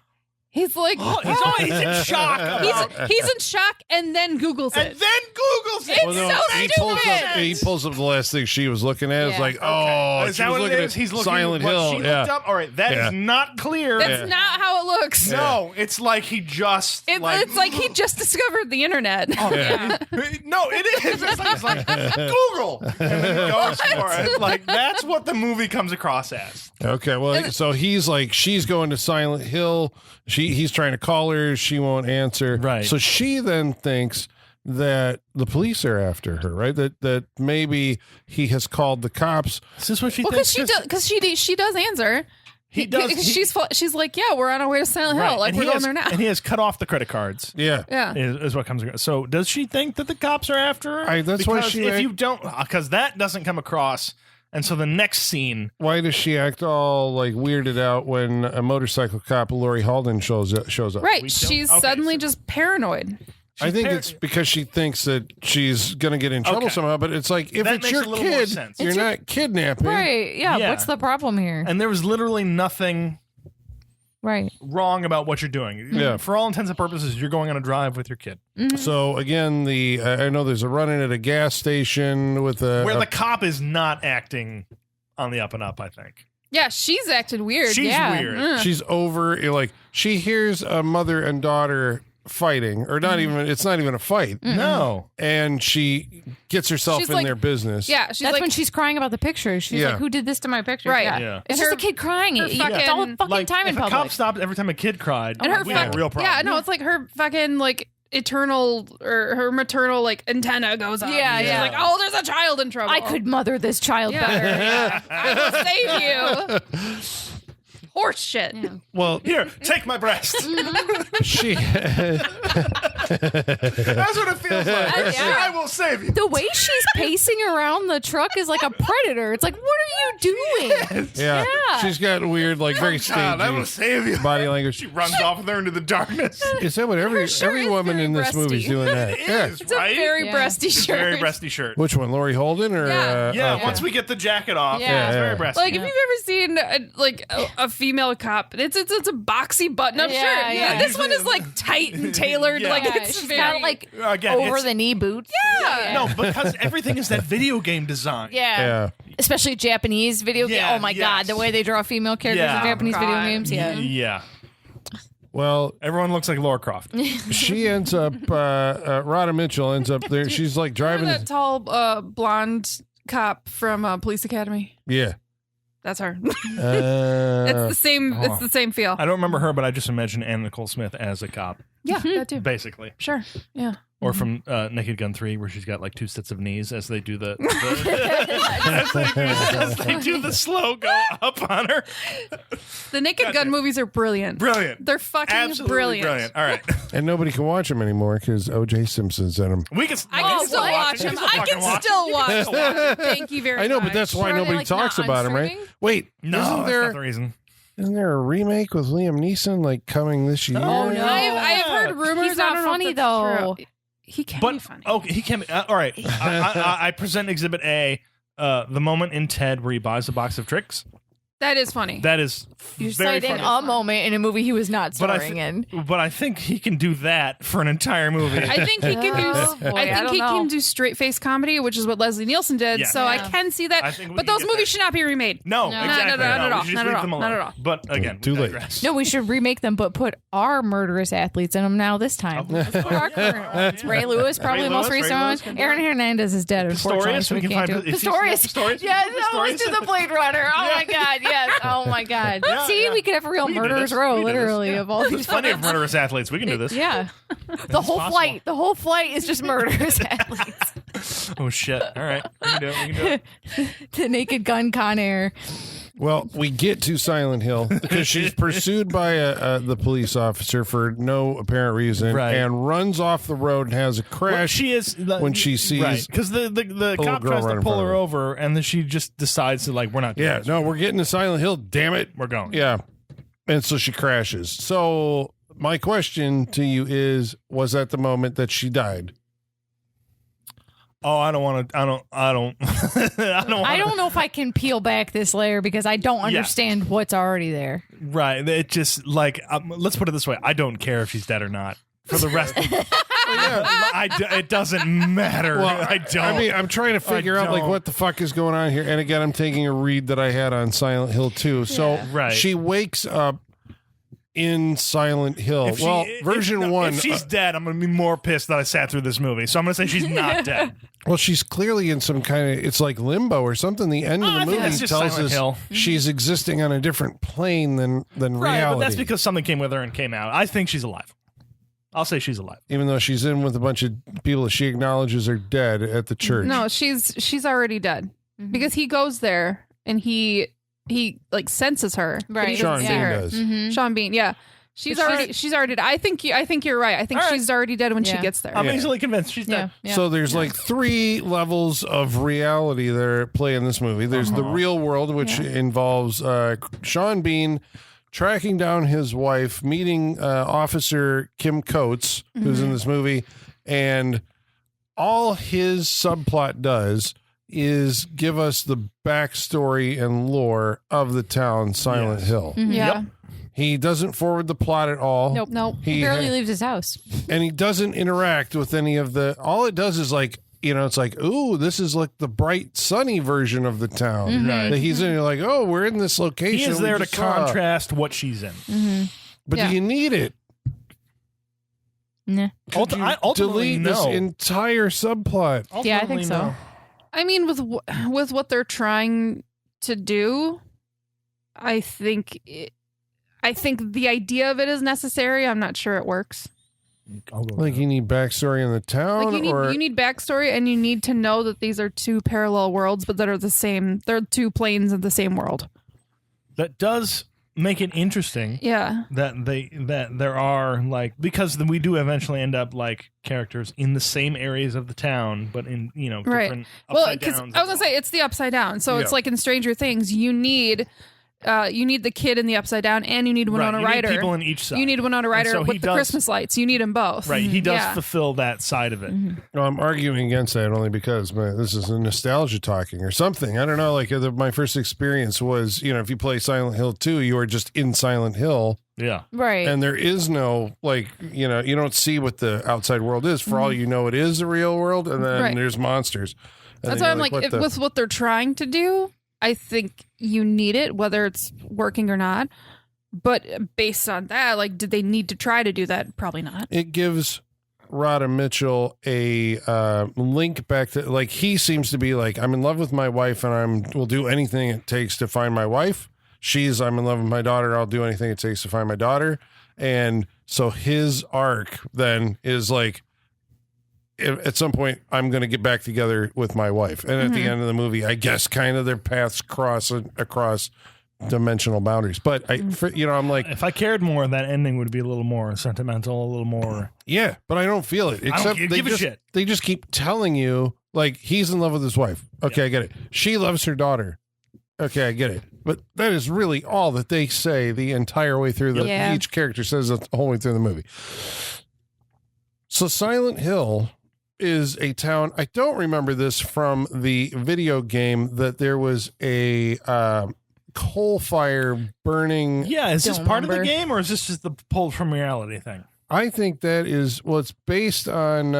He's like, he's in shock. about- he's in shock and then Googles and it. then Googles it. It's so he pulls up the last thing she was looking at. It's Yeah. like, oh, Is she that was what looking it at is? He's looking Silent at what Hill. she Yeah. looked up. All right, that Yeah. is not clear. That's not how it looks. No, it's like he just It's like he just discovered the internet. No, it is. It's like Google, and then he goes for it. Like that's what the movie comes across as. Okay, well, so he's like, she's going to Silent Hill. He's trying to call her. She won't answer. Right. So she then thinks that the police are after her, right? That maybe he has called the cops. Is this what she Well, thinks? because she does answer. He does. She's like, yeah, we're on our way to Silent Hill. Like, and we're he going has, there now. and he has cut off the credit cards. Yeah. Yeah. Is what comes across. So does she think that the cops are after her? That's why because she if act- you don't, because that doesn't come across. And so the next scene, Why does she act all like weirded out when a motorcycle cop, Laurie Halden, shows up? Right. We don't- She's okay, suddenly so- just paranoid. I think it's because she thinks that she's going to get in trouble Okay. somehow. But it's like, if That it's makes your a little more kid, sense. you're It's your- not kidnapping. Right. Yeah. Yeah. What's the problem here? and there was literally nothing Right. wrong about what you're doing. Yeah. For all intents and purposes, you're going on a drive with your kid. So again, I know there's a run-in at a gas station with Where a the cop is not acting on the up and up, I think. Yeah, she's acted weird. She's yeah. weird. she's over, like, she hears a mother and daughter fighting, or not even, it's not even a fight. No. And she gets herself She's in like- their business. Yeah, she's That's like, when she's crying about the pictures. She's Yeah. like, "Who did this to my pictures?" Right. Yeah. And It's her- just a kid crying. her It's all the fucking- fucking Like, time if in a public. cop stopped every time a kid cried, and her we had a real problem. Yeah, no, it's like her fucking like eternal or her maternal like antenna goes up. Yeah, She's yeah. like, oh, there's a child in trouble. I could mother this child Yeah. better. I will save you. Horse shit. Well, Here, take my breast. she That's what it feels like. Yeah. I will save you. The way she's pacing around the truck is like a predator. It's like, what are you doing? yeah, Yeah. she's got weird, like, very God, I will stagey save you. body language. She runs off there into the darkness. Is that what every shirt is woman very in this breasty. movie's doing that? It Yeah. is, It's a right? very Yeah. breasty It's a shirt. very breasty shirt. Which one, Laurie Holden or? Yeah. Yeah, okay. once we get the jacket off, Yeah. it's Yeah. very breasty. Like, if you've ever seen a female cop, it's a boxy button-up Yeah, shirt. yeah. This one is like tight and tailored. Yeah. Like Yeah, it's she's very got like Again, over it's- the knee boots. Yeah. No, because everything is that video game design. Yeah. Yeah. Especially Japanese video game. Yeah, Oh my yes. god, the way they draw female characters Yeah. in Japanese Oh, video God. games. Yeah. Yeah. Well, Everyone looks like Laura Croft. she ends up, Rhoda Mitchell ends up there. She's like driving. Remember that tall blonde cop from Police Academy? Yeah. That's her. Uh, It's the same. It's the same feel. I don't remember her, but I just imagine Anna Nicole Smith as a cop, Yeah, that too. basically. Sure. Yeah. Or from Naked Gun 3, where she's got like 2 sets of knees as they do as they do the slow go up on her. The Naked Gun movies are brilliant. Brilliant. They're fucking Absolutely brilliant. All right. and nobody can watch them anymore because O.J. Simpson's in them. We can I can still watch them. I can still watch them. Thank you very much. I know, but that's why Sure, are they, nobody like, talks not about them, right? streaming? Wait, No, isn't that's not the reason. isn't there a remake with Liam Neeson like coming this year? Oh, no. I've heard rumors. He's not I don't know if funny, that's though. true. He can But be funny. okay, he can. All right. I present Exhibit A. The moment in Ted where he buys a box of tricks. That is funny. That is You're very citing funny. a moment in a movie he was not But starring in. But I think he can do that for an entire movie. I think he can Oh, do. boy, I I think don't he know. can do straight face comedy, which is what Leslie Nielsen did. Yeah. So I Yeah. can see that. I think we But can those get movies there. should not be remade. No, No. exactly. Not at all. We should just Not leave at them all. alone. Not at all. But again, Too we late. digress. No, we should remake them, but put our murderous athletes in them now this time. Let's put our current ones. Ray Lewis, probably the most Ray recent Lewis one. can do Aaron it. Hernandez is dead, unfortunately, Pistorius, so we we can can't do find it. Pistorius. Pistorius. Yes, let's do the Blade Runner. Oh, my God, yes. Oh, my God. Yeah, See, yeah. we could have a real We can do murderers this. row, We can do this. literally, Yeah. of all There's these. plenty of murderous athletes. We can do this. Yeah. The whole possible. flight. The whole flight is just murderous athletes. Oh shit! All right, we can do it. We can do it. The Naked Gun Con Air. Well, we get to Silent Hill because she's pursued by the police officer for no apparent reason Right. and runs off the road and has a Well, crash. she is when she sees because the cop girl tries right to in pull front of her her. over, and then she just decides to like, we're not. doing Yeah, this. no, we're getting to Silent Hill. Damn it. we're going. Yeah. And so she crashes. So my question to you is, was that the moment that she died? Oh, I don't want to. I don't. I don't I don't know if I can peel back this layer because I don't understand what's already there. Right. It just like let's put it this way. I don't care if she's dead or not. For the rest, it doesn't matter. I don't. I mean, I'm trying to figure out like don't. what the fuck is going on here. And again, I'm taking a read that I had on Silent Hill 2. So Right. she wakes up in Silent Hill. If she- Well, if- version no, 1. If she's dead, I'm going to be more pissed that I sat through this movie. So I'm going to say she's not dead. Well, she's clearly in some kind of, it's like limbo or something. The end of I the think movie that's just tells Silent us Hill. she's existing on a different plane than Right, reality. but that's because something came with her and came out. I think she's alive. I'll say she's alive. Even though she's in with a bunch of people that she acknowledges are dead at the church. No, she's already dead because he goes there and he like senses her. but he Right. doesn't Sean see Bean her. does. Mm-hmm. Sean Bean, yeah. She's But already dead. I think you're right. I think All right. she's already dead when she Yeah. gets there. I'm Yeah. easily convinced she's dead. Yeah. So there's like 3 levels of reality that are at play in this movie. There's the real world, which involves Sean Bean tracking down his wife, meeting Officer Kim Coates, who's in this movie, and all his subplot does is give us the backstory and lore of the town Silent Yes. Hill. Yeah. Yep. He doesn't forward the plot at all. Nope. He barely leaves his house. And he doesn't interact with any of the, all it does is like, you know, it's like, ooh, this is like the bright sunny version of the town Right. that he's in. You're like, oh, we're in this location. He is we there to just saw. contrast what she's in. But Yeah. do you need it? Nah. Could you Ultimately, delete this no. entire subplot? Yeah, I think Ultimately, so. no. I mean, with what they're trying to do, I think the idea of it is necessary. I'm not sure it works. Like you need backstory in the town, Like you need backstory, and you need to know that these are 2 parallel worlds, but that are the same. They're 2 planes of the same world. That does make it interesting. Yeah. That there are like, because we do eventually end up like characters in the same areas of the town, but in Right. different Well, upside because downs. I was gonna say it's the upside down. So it's Yeah. like in Stranger Things, you need the kid in the upside down, and you need Winona you need Ryder. people in each side. You need Winona Ryder so he with the does- Christmas lights. You need them both. Right, he does Yeah. fulfill that side of it. No, I'm arguing against that only because this is a nostalgia talking or something. I don't know. Like my first experience was, if you play Silent Hill 2, you are just in Silent Hill. Yeah, Right. And there is no, you don't see what the outside world is. For all you know, it is the real world. And then Right. there's monsters. And That's then why I'm you're like, what the- with what they're trying to do, I think you need it, whether it's working or not. But based on that, like, did they need to try to do that? Probably not. It gives Rhoda Mitchell a link back to, like, he seems to be like, I'm in love with my wife and will do anything it takes to find my wife. I'm in love with my daughter. I'll do anything it takes to find my daughter. And so his arc then is like, at some point, I'm going to get back together with my wife. And at the end of the movie, I guess kind of their paths cross across dimensional boundaries. But I'm like, if I cared more, that ending would be a little more sentimental, a little more. Yeah, but I don't feel it. Except they just keep telling you, like, he's in love with his wife. Okay, I get it. She loves her daughter. Okay, I get it. But that is really all that they say the entire way through. Each character says it the whole way through the movie. So Silent Hill is a town. I don't remember this from the video game, that there was a coal fire burning. Yeah, is this part of the game, or is this just the pulled from reality thing? I think that is, well, it's based on,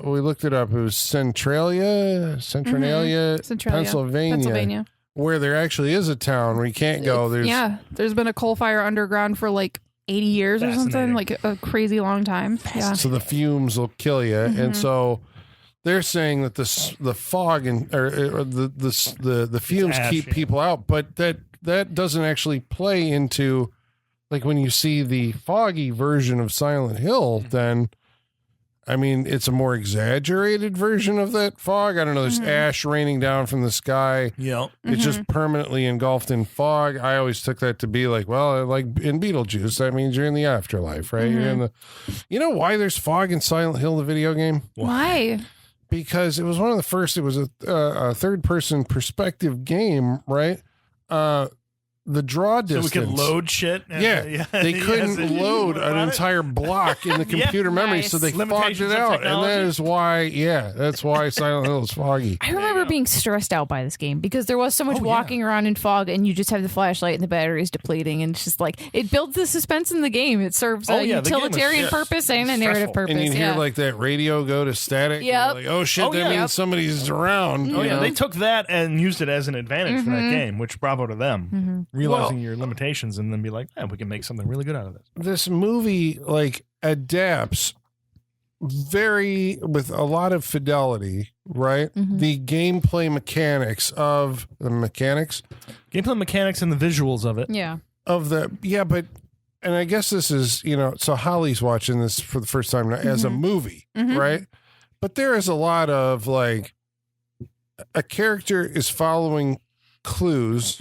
we looked it up. It was Centralia, Pennsylvania, where there actually is a town where you can't go. There's been a coal fire underground for like 80 years or something, like a crazy long time. Yeah. So the fumes will kill you. And so they're saying that the fog or the fumes keep people out, but that doesn't actually play into, like, when you see the foggy version of Silent Hill, then, I mean, it's a more exaggerated version of that fog. I don't know. There's ash raining down from the sky. Yep. It's just permanently engulfed in fog. I always took that to be like, well, like in Beetlejuice, that means you're in the afterlife, right? You're in the. You know why there's fog in Silent Hill, the video game? Why? Because it was one of the first. It was a third-person perspective game, right? The draw distance. So we could load shit. They couldn't load an entire block in the computer memory, so they fogged it out. And that is why, that's why Silent Hill is foggy. I remember being stressed out by this game because there was so much walking around in fog, and you just have the flashlight and the battery's depleting, and it's just like, it builds the suspense in the game. It serves a utilitarian purpose and a narrative purpose. And you hear like that radio go to static. Yep. Like, oh shit, that means somebody's around. Oh yeah, they took that and used it as an advantage for that game, which bravo to them. Realizing your limitations and then be like, we can make something really good out of this. This movie like adapts with a lot of fidelity, right? The gameplay mechanics and the visuals of it. And I guess this is, so Holly's watching this for the first time as a movie, right? But there is a lot of like, a character is following clues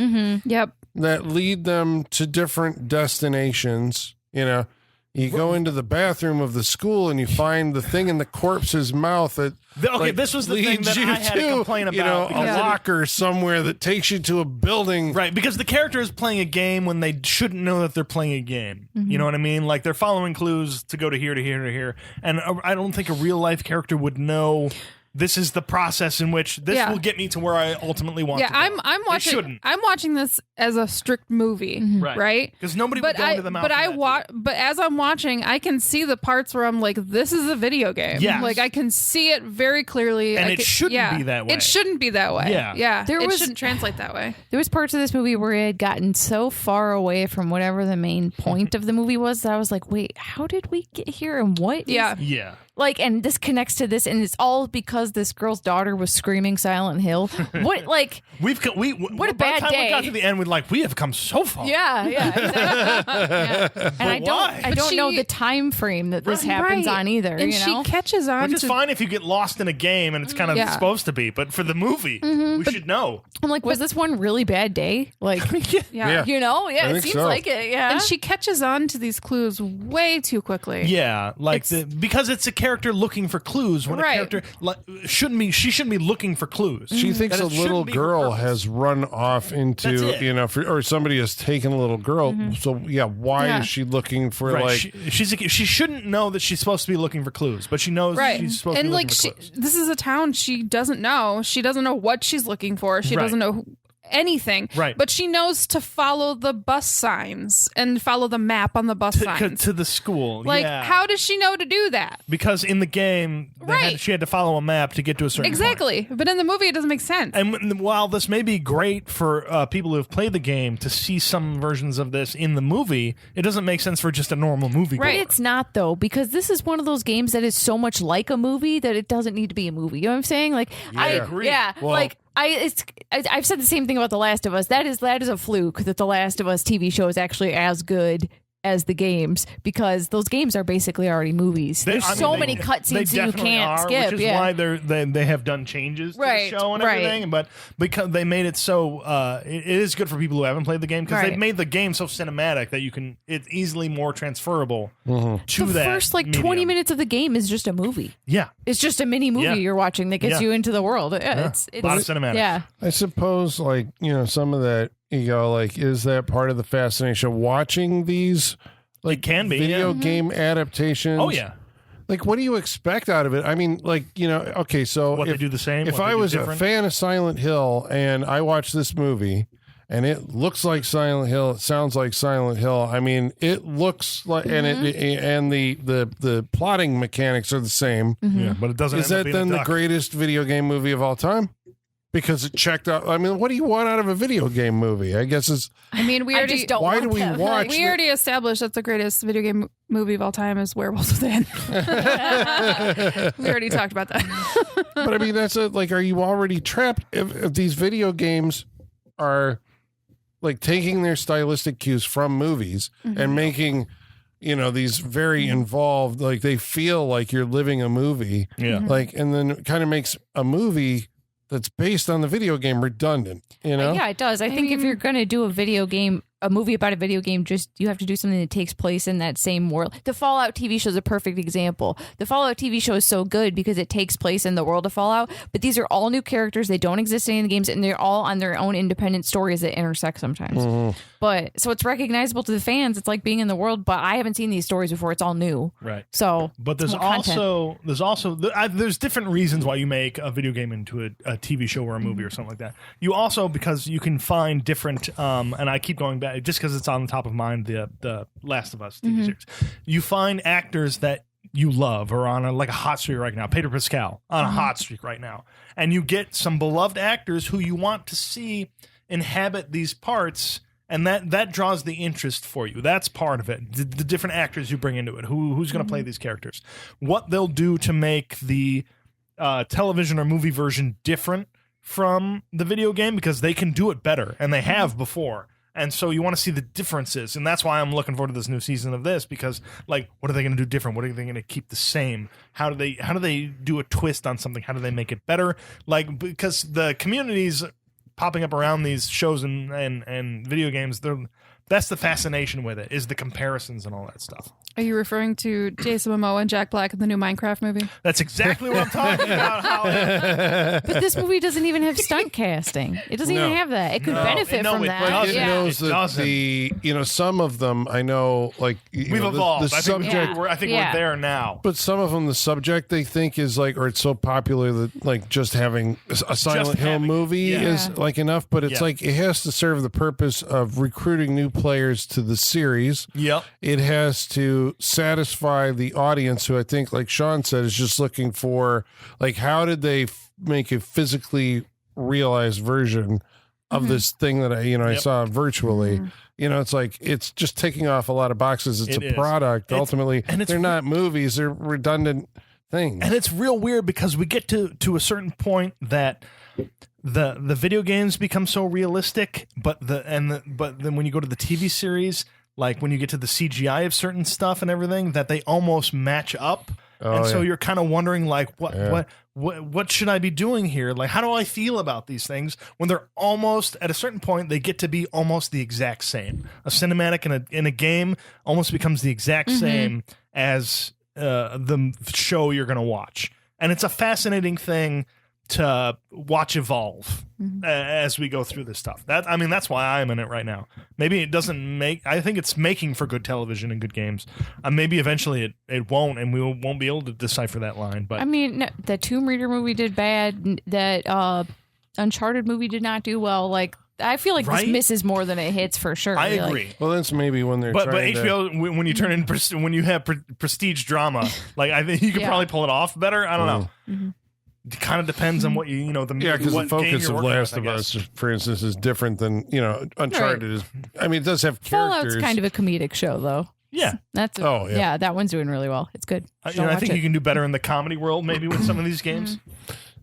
that lead them to different destinations. You go into the bathroom of the school and you find the thing in the corpse's mouth that this was the thing that I had to complain about. A locker somewhere that takes you to a building. Right, because the character is playing a game when they shouldn't know that they're playing a game. You know what I mean? Like, they're following clues to go to here, to here, to here. And I don't think a real-life character would know this is the process in which this will get me to where I ultimately want to go. I'm watching this as a strict movie, right? Because nobody would go into the mouth. But as I'm watching, I can see the parts where I'm like, this is a video game. Yes. Like, I can see it very clearly. And it shouldn't be that way. It shouldn't be that way. Yeah. It shouldn't translate that way. There was parts of this movie where it had gotten so far away from whatever the main point of the movie was that I was like, wait, how did we get here and what? Yeah. Like, and this connects to this, and it's all because this girl's daughter was screaming Silent Hill. What, like, what a bad by the time day. we got to the end, we have come so far. Yeah, exactly. And I don't know the time frame that this happens on either. And she catches on. Which is fine if you get lost in a game and it's kind of supposed to be, but for the movie, we should know. I'm like, was this one really bad day? Like, it seems like it. Yeah, and she catches on to these clues way too quickly. Yeah, because it's a character looking for clues when a character shouldn't be looking for clues. She thinks a little girl has run off into or somebody has taken a little girl. So why is she looking for she shouldn't know that she's supposed to be looking for clues, but she knows she's supposed to be looking for clues. This is a town she doesn't know. She doesn't know what she's looking for. She doesn't know anything. Right. But she knows to follow the bus signs and follow the map on the bus signs. To the school. Like, how does she know to do that? Because in the game, she had to follow a map to get to a certain Exactly. point. But in the movie, it doesn't make sense. And while this may be great for people who have played the game to see some versions of this in the movie, it doesn't make sense for just a normal movie. Right. It's not, though, because this is one of those games that is so much like a movie that it doesn't need to be a movie. You know what I'm saying? Like, I agree. Yeah. Well, I've said the same thing about The Last of Us. That is a fluke that The Last of Us TV show is actually as good as the games, because those games are basically already movies. There's so many cutscenes that you can't skip. Which is why they have done changes to the show and everything. But because they made it so, it is good for people who haven't played the game, because they've made the game so cinematic that it's easily more transferable to the that. The first 20 minutes of the game is just a movie. Yeah, it's just a mini movie you're watching that gets you into the world. It's a lot of cinematics. Yeah, I suppose some of that. You go is that part of the fascination of watching these it can be video game adaptations? Oh yeah. What do you expect out of it? I mean, okay, so they do the same. If I was a fan of Silent Hill and I watched this movie and it looks like Silent Hill, it sounds like Silent Hill. I mean, it looks like, and the plotting mechanics are the same. Yeah, but it doesn't. Is that then the greatest video game movie of all time? Because it checked out. I mean, what do you want out of a video game movie? I guess it's. I mean, we already. Why do we watch? We already established that the greatest video game movie of all time is Werewolves Within. We already talked about that. But I mean, that's are you already trapped? If these video games are taking their stylistic cues from movies and making, these very involved, they feel like you're living a movie. Yeah. And then it kind of makes a movie that's based on the video game redundant, Yeah, it does. I think if you're going to do a movie about a video game, you have to do something that takes place in that same world. The Fallout TV show is a perfect example. The Fallout TV show is so good because it takes place in the world of Fallout, but these are all new characters. They don't exist in any of the games, and they're all on their own independent stories that intersect sometimes. But so it's recognizable to the fans. It's like being in the world, but I haven't seen these stories before. It's all new. Right. So, but there's different reasons why you make a video game into a TV show or a movie or something like that. You also, because you can find different, and I keep going back just because it's on the top of mind, the Last of Us TV series. You find actors that you love or on a hot streak right now. Pedro Pascal on a hot streak right now. And you get some beloved actors who you want to see inhabit these parts, and that draws the interest for you. That's part of it. The different actors you bring into it. Who's going to play these characters. What they'll do to make the television or movie version different from the video game, because they can do it better, and they have before. And so you want to see the differences, and that's why I'm looking forward to this new season of this, because what are they going to do different? What are they going to keep the same? How do they do a twist on something? How do they make it better? Because the communities popping up around these shows and video games, that's the fascination with it, is the comparisons and all that stuff. Are you referring to Jason Momoa and Jack Black in the new Minecraft movie? That's exactly what I'm talking about. But this movie doesn't even have stunt casting. It doesn't even have that. It could benefit from that. It knows that some of them, I know, we've evolved. I think we're there now. But some of them, the subject they think is or it's so popular that just having a Silent Hill movie is enough. But it's it has to serve the purpose of recruiting new players to the series. Yep. It has to satisfy the audience who I think, like Sean said, is just looking for how did they make a physically realized version of this thing that I saw virtually. It's just taking off a lot of boxes. It's a product ultimately, and they're not movies. They're redundant things. And it's real weird because we get to a certain point that the video games become so realistic, but then when you go to the TV series, when you get to the CGI of certain stuff and everything, that they almost match up. So you're kind of wondering what should I be doing here? How do I feel about these things when they're almost at a certain point, they get to be almost the exact same. A cinematic in a game almost becomes the exact same as the show you're going to watch. And it's a fascinating thing to watch evolve as we go through this stuff. That's why I'm in it right now. Maybe it doesn't I think it's making for good television and good games. Maybe eventually it won't, and we won't be able to decipher that line. But the Tomb Raider movie did bad. That Uncharted movie did not do well. I feel like Right? this misses more than it hits for sure. I Like, agree. Well, that's maybe when they're But trying to... HBO, when you turn in when you have prestige drama, like I think you could Yeah. probably pull it off better. I don't know. It kind of depends on what Yeah, because the focus of Last of Us, for instance, is different than Uncharted is. I mean, it does have characters. Fallout's kind of a comedic show, though. Yeah. Yeah, that one's doing really well. It's good. I think you can do better in the comedy world maybe with some of these games.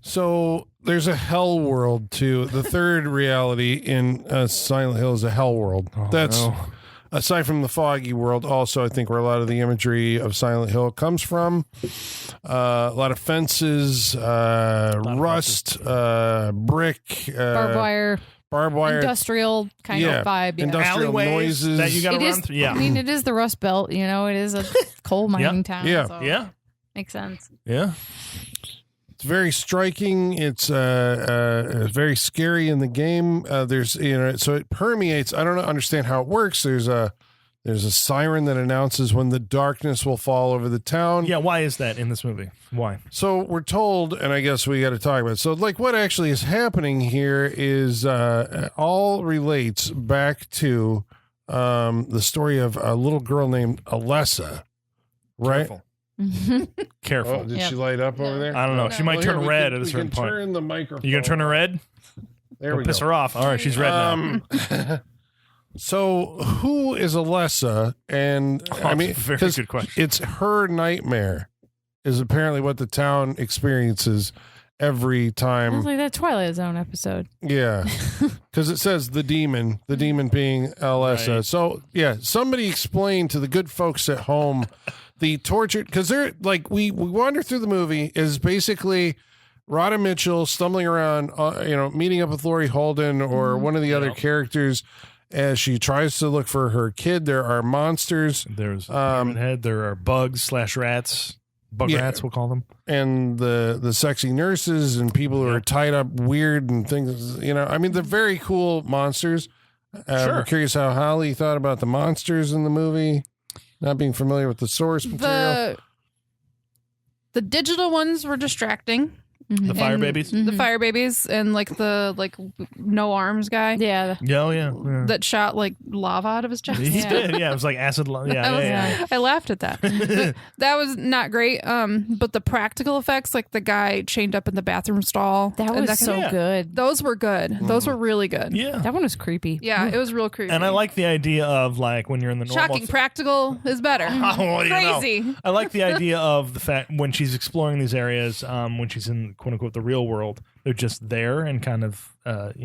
So there's a hell world too. The third reality in Silent Hill is a hell world. Aside from the foggy world, also I think where a lot of the imagery of Silent Hill comes from. A lot of fences, rust, brick, barbed wire, industrial kind of vibe. Industrial noises that you got to run through. Yeah, I mean, it is the Rust Belt. It is a coal mining town. Yeah, so makes sense. Yeah. It's very striking. It's very scary in the game. There's so it permeates. I don't understand how it works. There's a siren that announces when the darkness will fall over the town. Yeah, why is that in this movie? Why? So we're told, and I guess we got to talk about it. So like what actually is happening here is all relates back to the story of a little girl named Alessa, right? Careful. Careful. Oh, did she light up over there? I don't know. She might turn red at a certain point. Turn the microphone. You gonna turn her red? There Don't we piss go. her off. All right, she's red now. So who is Alessa? And I mean, very 'cause good question. It's her nightmare is apparently what the town experiences every time. It's like that Twilight Zone episode. Yeah, because it says the demon being Alessa. Right. So yeah, somebody explain to the good folks at home the torture, because they're like we wander through the movie is basically Rhoda Mitchell stumbling around, meeting up with Laurie Holden or one of the other characters as she tries to look for her kid. There are monsters. There's Pyramid Head. There are bugs / rats. Bug rats, we'll call them. And the sexy nurses and people who are tied up weird and things, I mean, they're very cool monsters. Sure. We're curious how Holly thought about the monsters in the movie, not being familiar with the source material. The digital ones were distracting. The fire babies? The fire babies and the no arms guy. Yeah. Yeah. That shot lava out of his chest. He did. Yeah, it was like acid. Yeah. I laughed at that. That was not great. But the practical effects, like the guy chained up in the bathroom stall, That was so good. Those were good. Those were really good. Yeah. That one was creepy. Yeah, it was real creepy. And I like the idea of when you're in the normal. Shocking. Practical is better. Crazy. I like the idea of the fact when she's exploring these areas, when she's in quote unquote the real world, they're just there and kind of They're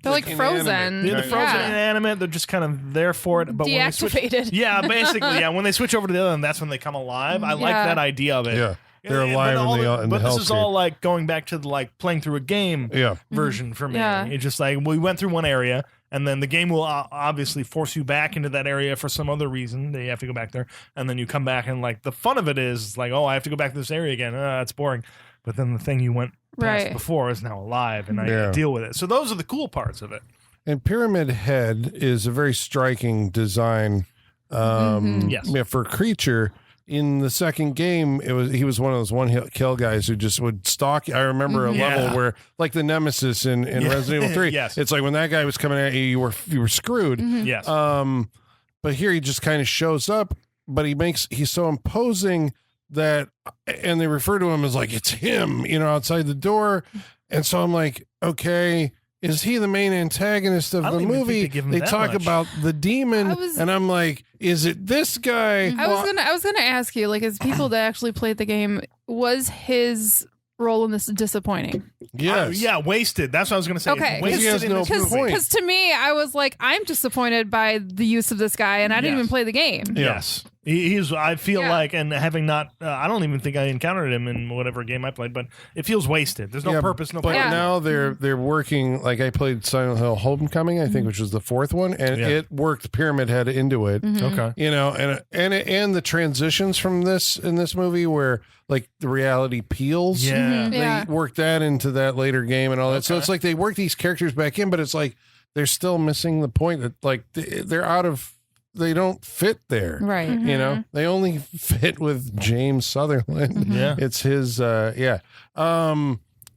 like frozen. They're frozen and inanimate. They're just kind of there for it. But deactivated. Basically, yeah. When they switch over to the other one, that's when they come alive. I like that idea of it. Yeah. They're alive in the this is all going back to playing through a game version for me. Yeah. It's just we went through one area, and then the game will obviously force you back into that area for some other reason that you have to go back there, and then you come back, and the fun of it is I have to go back to this area again. It's boring. But then the thing you went past before is now alive, and I got to deal with it. So those are the cool parts of it. And Pyramid Head is a very striking design for a creature. In the second game, he was one of those one-kill guys who just would stalk. I remember a level where, like the Nemesis in Resident Evil 3, it's like when that guy was coming at you, you were screwed. Yes. But here he just kind of shows up, but he's so imposing that, and they refer to him as it's him, outside the door. And so I'm like, okay, is he the main antagonist of the movie? They talk about the demon, and I'm like, is it this guy? I was gonna ask you, as people that actually played the game, was his role in this disappointing? Yes. Wasted. That's what I was gonna say. Okay, because to me, I was like, I'm disappointed by the use of this guy, and I didn't even play the game. Yes. He's. I feel and having not, I don't even think I encountered him in whatever game I played, but it feels wasted. There's no purpose, no point. But now they're working. I played Silent Hill Homecoming, I think, which was the fourth one, and it worked Pyramid Head into it. Okay, and the transitions from this in this movie where the reality peels. They worked that into that later game and all that. So it's they work these characters back in, but it's they're still missing the point that they're out of. They don't fit there. Right. They only fit with James Sutherland. Yeah. It's his,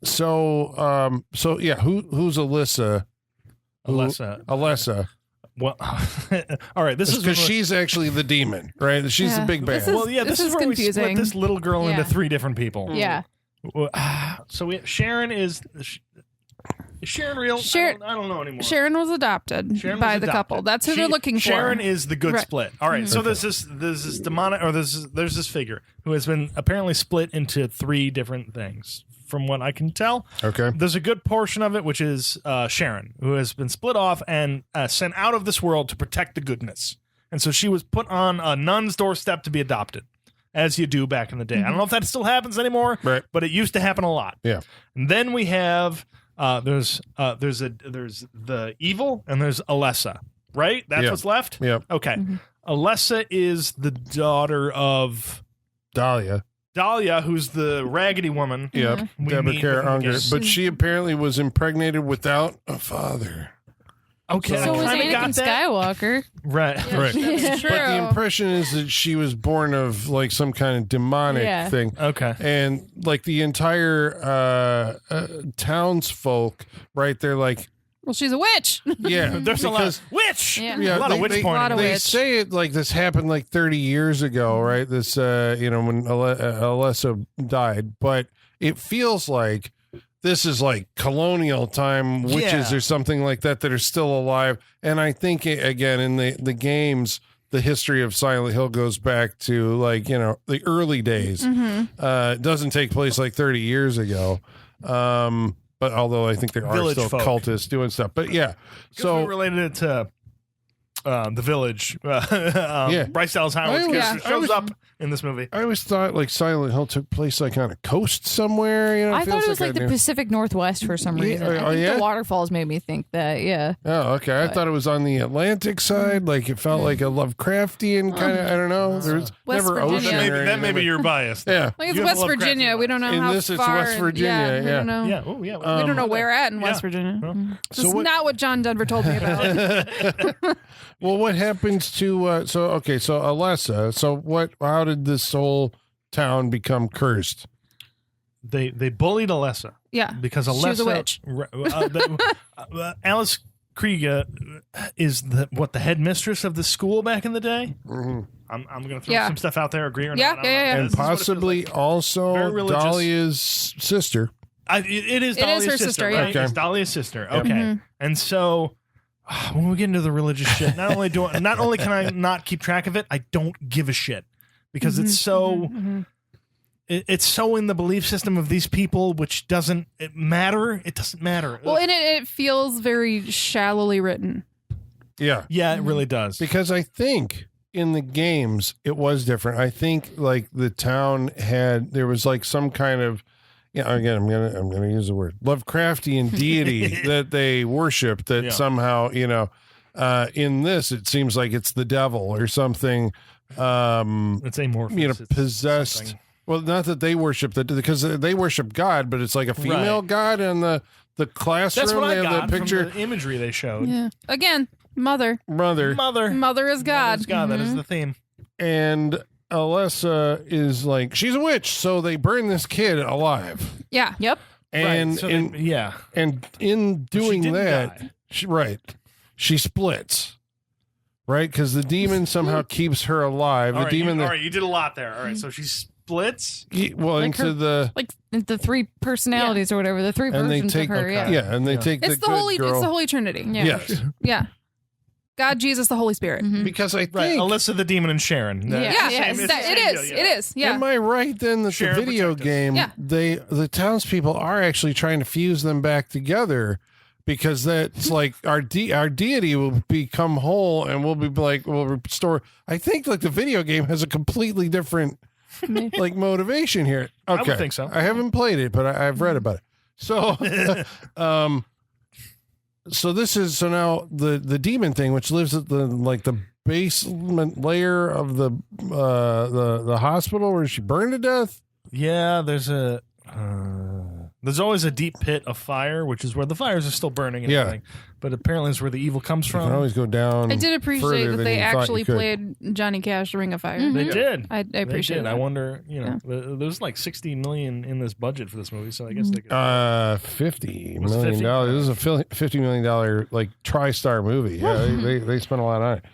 So yeah, who's Alyssa? Alessa. Well, all right. This is because she's actually the demon, right? She's the big bad. This is where confusing. we split this little girl into Yeah. 3 different people. Yeah. So Sharon is Sharon real? I don't know anymore. Sharon was adopted Sharon by was the adopted. couple. That's who they're looking for. Sharon is the good Right. split. All right, so there's this demonic, or there's this figure who has been apparently split into 3 different things, from what I can tell. Okay. There's a good portion of it, which is Sharon, who has been split off and sent out of this world to protect the goodness. And so she was put on a nun's doorstep to be adopted, as you do back in the day. I don't know if that still happens anymore, Right. but it used to happen a lot. Yeah. And then we have there's the evil, and there's Alessa, right? That's Yeah. what's left. Yep. Okay. Alessa is the daughter of Dahlia. Dahlia, who's the raggedy woman. Yep. We Deborah meet Kara in the Unger. game. But she apparently was impregnated without a father. Okay, So I was kind of got Anakin that. Skywalker. Right. Right. It's true. But the impression is that she was born of like some kind of demonic Yeah. thing. Okay. And like the entire townsfolk, right? They're like, Well, she's a witch. yeah, There's a lot because- of witch. Yeah. Yeah, a lot of witch they, pointing. lot of they witch. say it like this happened like 30 years ago, right? This, when Alessa died, but it feels like this is like colonial time witches Yeah. or something like that are still alive. And I think, again, in the games, the history of Silent Hill goes back to like, the early days. It doesn't take place like 30 years ago. But although I think there are Village still folk. cultists doing stuff. But yeah. So we So related it to the village. Yeah. Bryce Dallas Howard's I was- character I shows was- up in this movie. I always thought like Silent Hill took place like on a coast somewhere. I thought feels it was like I the knew- Pacific Northwest for some Yeah, reason. I oh, think yeah? the waterfalls made me think that. Yeah. Oh, okay. I thought it was on the Atlantic side. Like it felt like a Lovecraftian kind of. I don't know. There was West never Virginia. ocean. That or may anything, be your bias. Yeah. Like it's You have West a Lovecraftian Virginia. We don't know In how this, it's far. West Virginia, We yeah. don't know. Yeah. Oh, yeah. We don't know where at in West Yeah. Virginia. So That's what- not what John Denver told me about. Well, what happens to? So Alessa. So what? How did this whole town become cursed? They bullied Alessa Yeah. because Alessa She was a witch. Alice Krieger is the headmistress of the school back in the day. Mm-hmm. I'm going to throw Yeah. some stuff out there. Agree or Yeah, not? yeah, yeah. And This is what it feels possibly like. Very also religious. Dahlia's sister. It is It Dahlia's is her sister, yeah. right? Okay. It's Dahlia's sister. Okay, and so when we get into the religious shit, not only can I not keep track of it, I don't give a shit because it's so. It's so in the belief system of these people, which doesn't matter. It doesn't matter. Well, and it feels very shallowly written. Yeah. Yeah, it really does. Because I think in the games it was different. I think like the town there was like some kind of, again I'm gonna use the word Lovecraftian deity that they worship that Yeah. somehow in this it seems like it's the devil or something It's amorphous. It's possessed. something. Well, not that they worship that because they worship God, but it's like a female god in the classroom. That's what they I have got the picture. from the imagery they showed. Yeah. Again, mother. Mother. Mother is God. Mother's God. That is the theme. And Alessa is like, she's a witch, so they burn this kid alive. Yeah. Yep. And right. So in, in doing didn't that, die. she splits. Right? Because the demon somehow keeps her alive. All The right, demon all right, you did a lot there. All right, so she splits. well, Like into her- the Like the 3 personalities or whatever, the 3 and they versions take of her. okay. Yeah. and they take It's the the good holy. girl. It's the Holy Trinity. Yeah. Yes. Yeah. God, Jesus, the Holy Spirit. Because I Right, think Alyssa the demon and Sharon. Yeah. Yeah, Yes, it's it is. It is. Yeah. Am I right then that Share the and video protect us. game, Yeah. the townspeople are actually trying to fuse them back together because that's like our deity will become whole and we'll be like, we'll restore. I think like the video game has a completely different like motivation here. Okay. would think so. I haven't played it, but I've read about it. So, so now the demon thing, which lives at the basement layer of the hospital where she burned to death. Yeah, there's always a deep pit of fire, which is where the fires are still burning and Yeah. everything. but apparently it's where the evil comes You can from. always go down. I did appreciate further that than they you thought actually you could. played Johnny Cash, Ring of Fire. They did. I appreciate They did. that. I wonder, there's like $60 million in this budget for this movie, so I guess they could. $50 Was it million. 50? This is a $50 million like tri-star movie. Yeah, they spent a lot on it.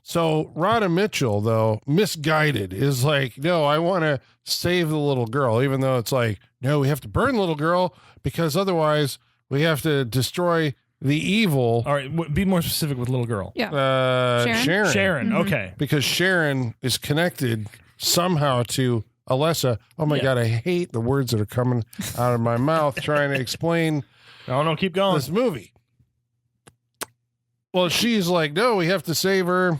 So Rhoda Mitchell, though, misguided, is like, no, I want to save the little girl, even though it's like, no, we have to burn the little girl because otherwise we have to destroy the evil. All right, be more specific with little girl. Yeah. Sharon. Sharon, okay. Because Sharon is connected somehow to Alessa. Oh my God, I hate the words that are coming out of my mouth trying to explain No, keep going. this movie. Well, she's like, no, we have to save her.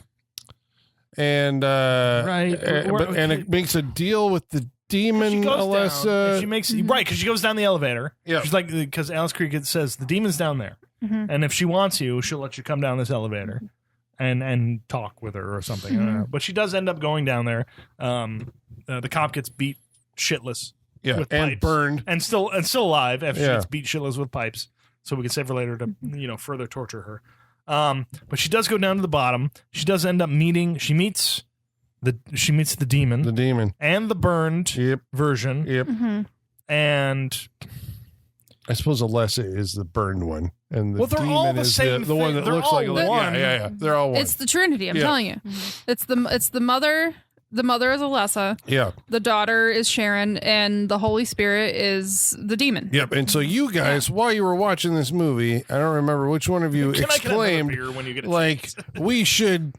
And Right. and it makes a deal with the demon, She goes Alessa. down, and she makes right because she goes down the elevator. Yeah. She's like, because Alice Creed says the demon's down there, and if she wants you, she'll let you come down this elevator and talk with her or something. I don't know. But she does end up going down there. The cop gets beat shitless. Yeah, with and pipes. burned. and still alive after she Yeah. gets beat shitless with pipes. So we can save her later to further torture her. But she does go down to the bottom. She does end up meeting. She meets the demon. The demon. And the burned Yep. version. Yep. And I suppose Alessa is the burned one, and the Well, they're demon all the is same the one thing. that They're looks all like a one. Yeah. They're all one. It's the Trinity, I'm Yeah. telling you. It's the mother. The mother is Alessa. Yeah. The daughter is Sharon, and the Holy Spirit is the demon. Yep. And so you guys, while you were watching this movie, I don't remember which one of you Can I get another exclaimed, beer when you get a like, chance? you should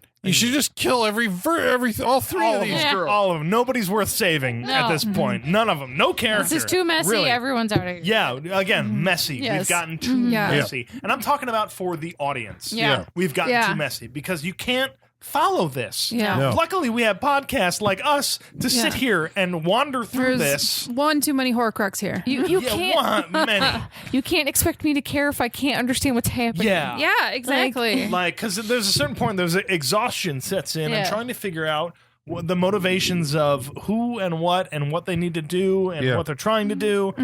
just kill all three of these girls. All of them. Nobody's worth saving at No. this point. None of them. No character. This is too messy. Really. Everyone's out of here. Yeah, again, messy. We've Yes. gotten too Yeah. messy. And I'm talking about for the audience. Yeah. We've gotten Yeah. too messy because you can't follow this. Yeah. No. Luckily, we have podcasts like us to sit Yeah. here and wander through There's this. one too many Horcrux here. You Yeah, can't. many. You can't expect me to care if I can't understand what's happening. Yeah. Yeah, exactly. Like, because there's a certain point, there's exhaustion sets in, and Yeah. trying to figure out the motivations of who and what they need to do and Yeah. what they're trying to do.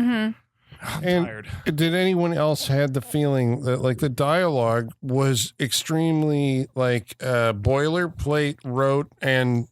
I'm And tired. did anyone else had the feeling that like the dialogue was extremely like boilerplate rote and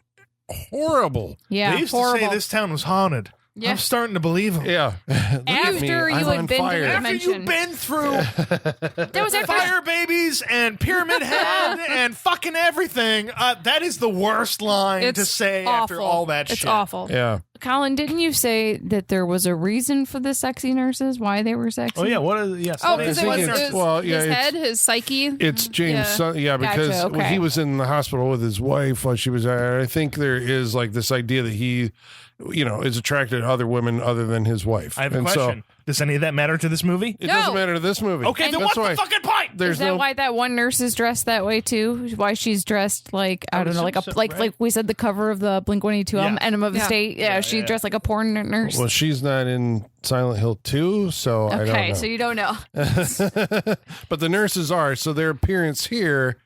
horrible? Yeah. They used horrible. to say this town was haunted. Yeah. I'm starting to believe them. Yeah. Look at me. After you I'm had on been to fire. the After Mention. you've been through That was after fire babies and Pyramid Head and fucking everything, that is the worst line It's to say awful. after all that It's shit. awful. Yeah. Colin, didn't you say that there was a reason for the sexy nurses? Why they were sexy? Oh yeah, what is yes? Oh, what because is it was, think it it's- was well, yeah, his it's- head, his psyche. It's James' Yeah. son. Yeah, because Gotcha, when okay. he was in the hospital with his wife while she was there, I think there is like this idea that he, is attracted to other women other than his wife. I have a And question. Does any of that matter to this movie? It No. doesn't matter to this movie. Okay, then That's what's why the fucking point? there's Is that no. why that one nurse is dressed that way too? Why she's dressed like I don't know, like assume so, like right? we said the cover of the Blink-182 album, Yeah. Enema of the Yeah. State. Yeah, she's dressed like a porn nurse. Well, she's not in Silent Hill 2, so I don't Okay, know. so you don't know. But the nurses are, so their appearance here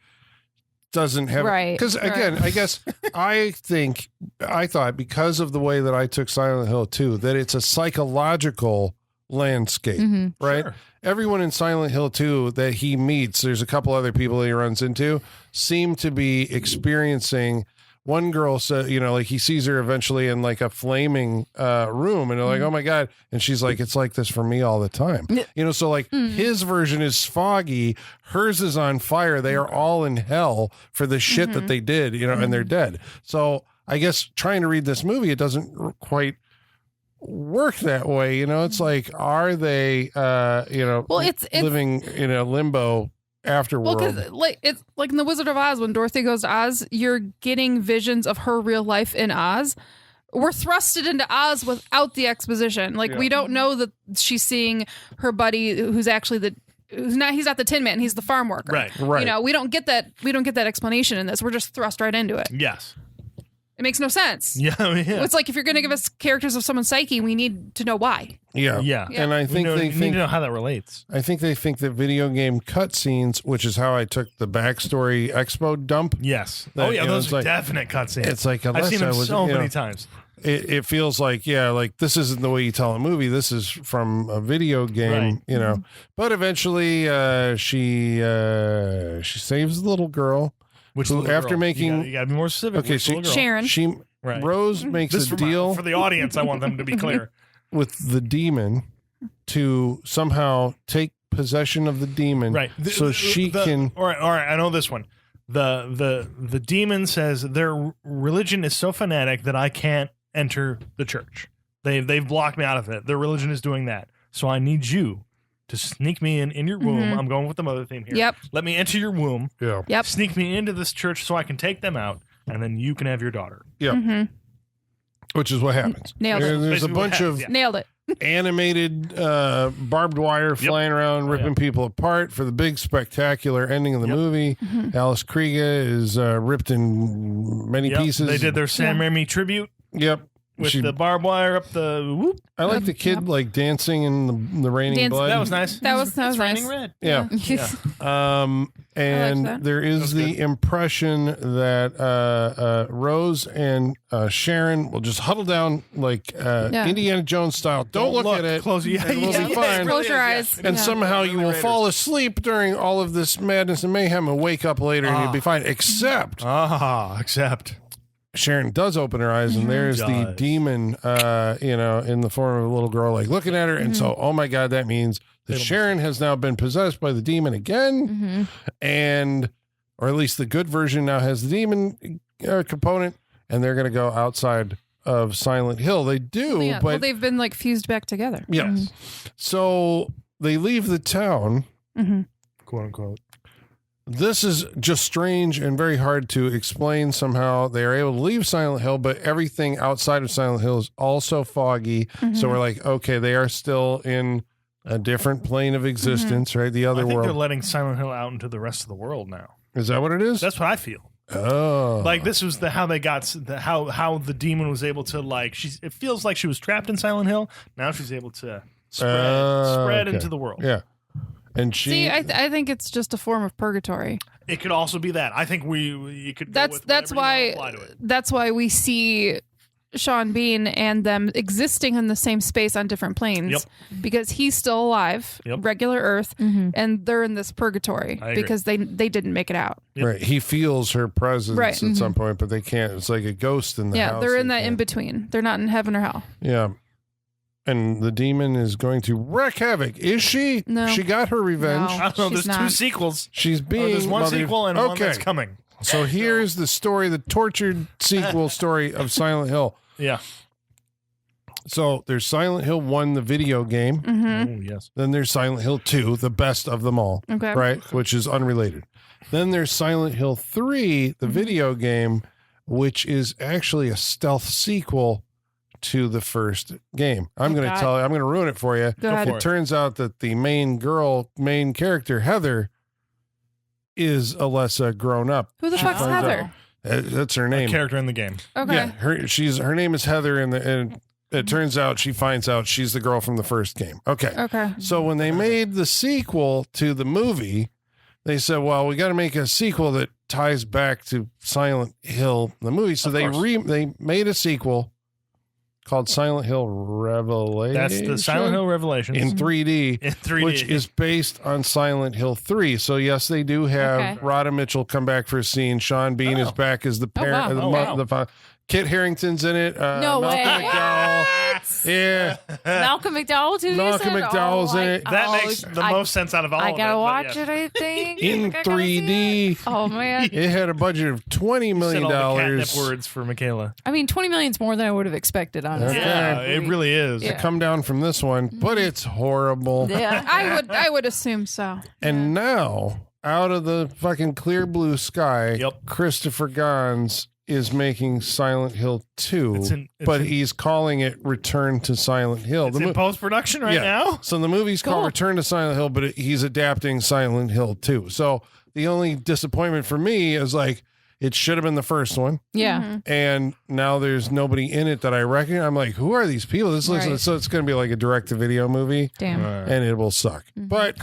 doesn't have Right, because again, I guess I thought because of the way that I took Silent Hill 2 that it's a psychological landscape, right? Sure. Everyone in Silent Hill 2 that he meets, there's a couple other people that he runs into, seem to be experiencing. One girl said, like he sees her eventually in like a flaming room, and they're like, "Oh my god!" And she's like, "It's like this for me all the time." So like his version is foggy, hers is on fire. They are all in hell for the shit that they did, and they're dead. So I guess trying to read this movie, it doesn't quite work that way. It's like, are they, it's living in a limbo afterworld? Well, because it's like in the Wizard of Oz, when Dorothy goes to Oz, you're getting visions of her real life in Oz. We're thrusted into Oz without the exposition. Like we don't know that she's seeing her buddy, who's actually he's not the Tin Man, he's the farm worker. Right. We don't get that. We don't get that explanation in this. We're just thrust right into it. Yes. It makes no sense. Yeah. It's like if you're going to give us characters of someone's psyche, we need to know why. Yeah. Yeah. And I think we they need think to know how that relates. I think they think that video game cutscenes, which is how I took the backstory expo dump. Yes. That, Oh yeah, those it's are like- definite cutscenes. It's like I've seen them Alessa was, so many times. it feels like, like this isn't the way you tell a movie. This is from a video game, Right. But eventually, she saves the little girl. Which who, little after girl? making, you gotta be more specific. okay, Which little girl? Sharon. Right. Rose makes This a deal for the audience. I want them to be clear. with the demon to somehow take possession of the demon, Right. so she can. All right. I know this one. The demon says their religion is so fanatic that I can't enter the church. They've blocked me out of it. Their religion is doing that. So I need you to sneak me in your womb. I'm going with the mother theme here. Yep. Let me enter your womb. Yeah. Yep. Sneak me into this church so I can take them out, and then you can have your daughter. Yeah. Which is what happens. Nailed it. There's a Basically what bunch happens, of yeah. Nailed it. animated barbed wire flying around, ripping people apart for the big spectacular ending of the movie. Alice Krieger is ripped in many Yep. pieces. They did their Sam Raimi tribute Yep. with She- the barbed wire up the whoop. I like the kid like dancing in the raining Dancing. blood. That was nice. That was It's nice. raining red. Yeah. And that. there is the impression that Rose and Sharon will just huddle down like Indiana Jones style. Don't look at it. Close your and we'll be fine. Close your eyes. And Yeah. somehow you will fall asleep during all of this madness and mayhem and wake up later and you'll be fine. Except Except. Sharon does open her eyes and there's the Does. demon, in the form of a little girl, like looking at her. And so, oh my God, that means that Sharon has now been possessed by the demon again. And, or at least the good version now has the demon component. And they're going to go outside of Silent Hill. They do, Yeah. but Well, they've been like fused back together. yes. So they leave the town. Quote unquote. This is just strange and very hard to explain somehow. They are able to leave Silent Hill, but everything outside of Silent Hill is also foggy. So we're like, okay, they are still in a different plane of existence, right? The I other think they're world. letting Silent Hill out into the rest of the world now. Is that what it is? That's what I feel. Oh. Like this was how they got how the demon was able to it feels like she was trapped in Silent Hill. Now she's able to spread okay. into the world. Yeah. And she. See, I think it's just a form of purgatory. It could also be that. I think you could. That's why we see Sean Bean and them existing in the same space on different planes. Yep. Because he's still alive, Yep. regular Earth, and they're in this purgatory I agree. because they didn't make it out. Yep. Right. He feels her presence Right. at some point, but they can't. It's like a ghost in the house. Yeah, they're in They that in can't- between. They're not in heaven or hell. Yeah. And the demon is going to wreak havoc. Is she? No. She got her revenge. No. I don't know. She's There's two not. sequels. She's being. There's one sequel and one that's coming. So here's the story, the tortured sequel story of Silent Hill. Yeah. So there's Silent Hill 1, the video game. Oh yes. Then there's Silent Hill 2, the best of them all. Okay. Right? Which is unrelated. Then there's Silent Hill 3, the video game, which is actually a stealth sequel to the first game. I'm going to God. I'm going to ruin it for you. Go ahead. It turns out that the main character, Heather, is Alessa grown up. Who the fuck's finds Heather? That's her name. Character in the game. Okay. Yeah, her name is Heather, and it turns out she finds out she's the girl from the first game. Okay. Okay. So when they made the sequel to the movie, they said, "Well, we got to make a sequel that ties back to Silent Hill, the movie." So Of they course. they made a sequel called Silent Hill Revelation. That's the Silent Hill Revelations in 3D, in 3D, which is based on Silent Hill 3. So yes, they do have Okay. Rhoda Mitchell come back for a scene. Sean Bean is back as the parent. wow. The Kit Harington's in it. No Malcolm way. McDowell. Yeah. Malcolm McDowell too. Malcolm you said? McDowell's in it. that makes the most sense out of all I of it. gotta but watch yeah. it. I think In I gotta see 3D. it. Oh man! It had a budget of $20 Said million. all the catnip words for Michaela. I mean, 20 million's more than I would have expected. Honestly, Okay. Yeah, it really is. Yeah. Come down from this one, but it's horrible. Yeah. I would assume so. And now, out of the fucking clear blue sky, Yep. Christopher Gans is making Silent Hill 2, It's but in- he's calling it Return to Silent Hill. It's in post production right now. So the movie's called Cool. Return to Silent Hill, but he's adapting Silent Hill 2. So the only disappointment for me is like, it should have been the first one. Yeah. And now there's nobody in it that I recognize. I'm like, who are these people? This looks Right. so it's going to be like a direct-to-video movie, Damn. and it will suck. But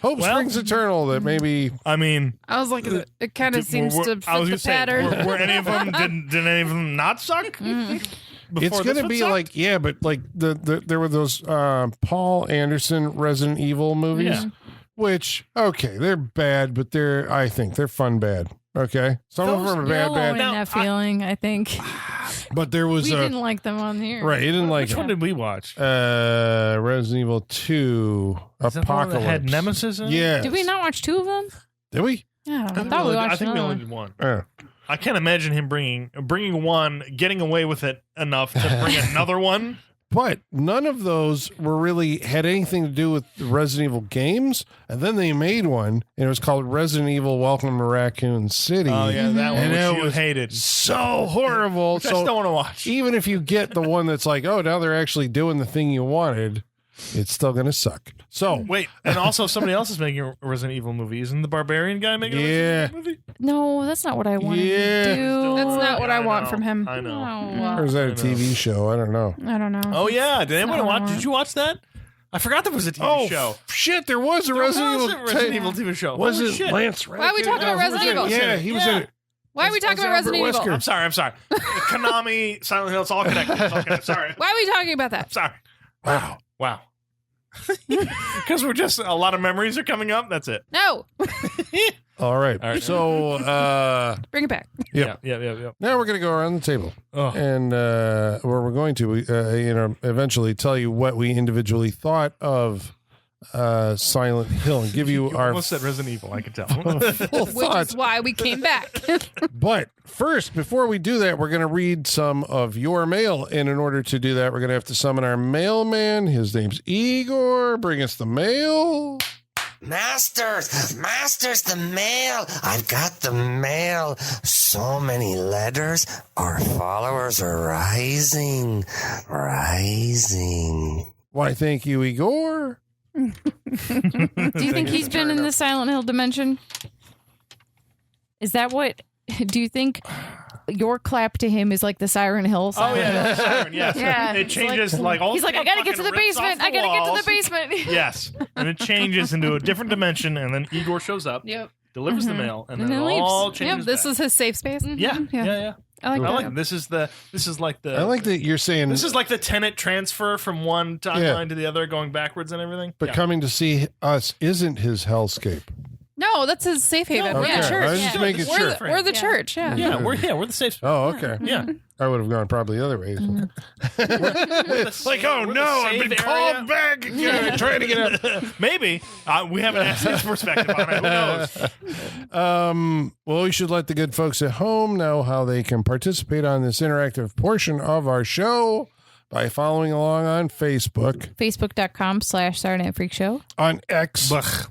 hope Well- springs eternal that maybe I mean, I was like, it kind of seems to fit I was the gonna say, pattern. were any of them did any of them not suck? it's going to be like, yeah, but like there were those Paul Anderson Resident Evil movies, Yeah. which, okay, they're bad, but I think they're fun bad. Okay. Some of them are You're alone bad. in Now, that feeling, I think. But there was We didn't like them on here. right, you didn't like Which one did we watch? Resident Evil 2 Is that the one that Apocalypse. had Nemesis in it? Yeah. Did we not watch 2 of them? Did we? Yeah, I don't know. thought we watched I think we another only did one. Yeah. I can't imagine him bringing one, getting away with it enough to bring another one. But none of those had anything to do with the Resident Evil games. And then they made one, and it was called Resident Evil Welcome to Raccoon City. Oh yeah, that one And which it you was hated. So horrible. Which I still So want to watch. even if you get the one that's like, oh, now they're actually doing the thing you wanted, it's still going to suck. So, Wait, and also somebody else is making a Resident Evil movie. Isn't the Barbarian guy making a Resident Evil movie? No, that's not what I wanted Yeah. to do. That's not what I want know, from him. I know. No. or is that a I know. TV show? I don't know. I don't know. Oh yeah, did anyone not what I watch? want. Did you watch that? I forgot there was a TV Oh, show. shit, there was a There Resident was Evil. a Resident Evil TV show. Was Holy it shit. Lance Why are we talking about who was Resident in it? Evil? Yeah, he was in it. Why are we talking about Resident Evil? Wesker. I'm sorry. Konami, Silent Hill, it's all connected. It's all connected. Sorry. Why are we talking about that? Sorry. Wow. Wow. Because we're just a lot of memories are coming up. That's it. No, All right. All right. So, bring it back. Yep. Yeah. now we're going to go around the table. Oh. And where we're going to, eventually tell you what we individually thought of Silent Hill and give you our Almost said Resident Evil. I can tell. full Which thoughts. is why we came back. But first, before we do that, we're going to read some of your mail. And in order to do that, we're going to have to summon our mailman. His name's Igor. Bring us the mail. Masters, the mail. I've got the mail. So many letters. Our followers are rising. Why, thank you, Igor. Do you think he's been in the Silent Hill dimension? Is that what? Do you think your clap to him is like the Siren Hill? Oh Silent Hill? yeah, Siren, yes. Yeah, It it's changes like- like all. He's like, I gotta get to the basement. I gotta get to the basement. Yes, and it changes into a different dimension, and then Igor shows up, Yep. delivers the mail, and And then then it all leaves. changes. Yep. This back. is his safe space. yeah. I like I that. like it. This is like the. I like that you're saying This is like the Tenet transfer from one timeline to the other, going backwards and everything. but Yeah. coming to see us isn't his hellscape. No, that's his safe haven. We're Okay, the I church. was just making We're sure. the, we're the Yeah. church. Yeah. Yeah, we're the safe. Oh, okay. Yeah. I would have gone probably the other way. Like, oh We're the no, I've save been area. called back again, trying to get out. Maybe we haven't asked his perspective on it. Who knows? Well, we should let the good folks at home know how they can participate on this interactive portion of our show by following along on Facebook, Facebook.com/Saturday Night Freak Show. on X,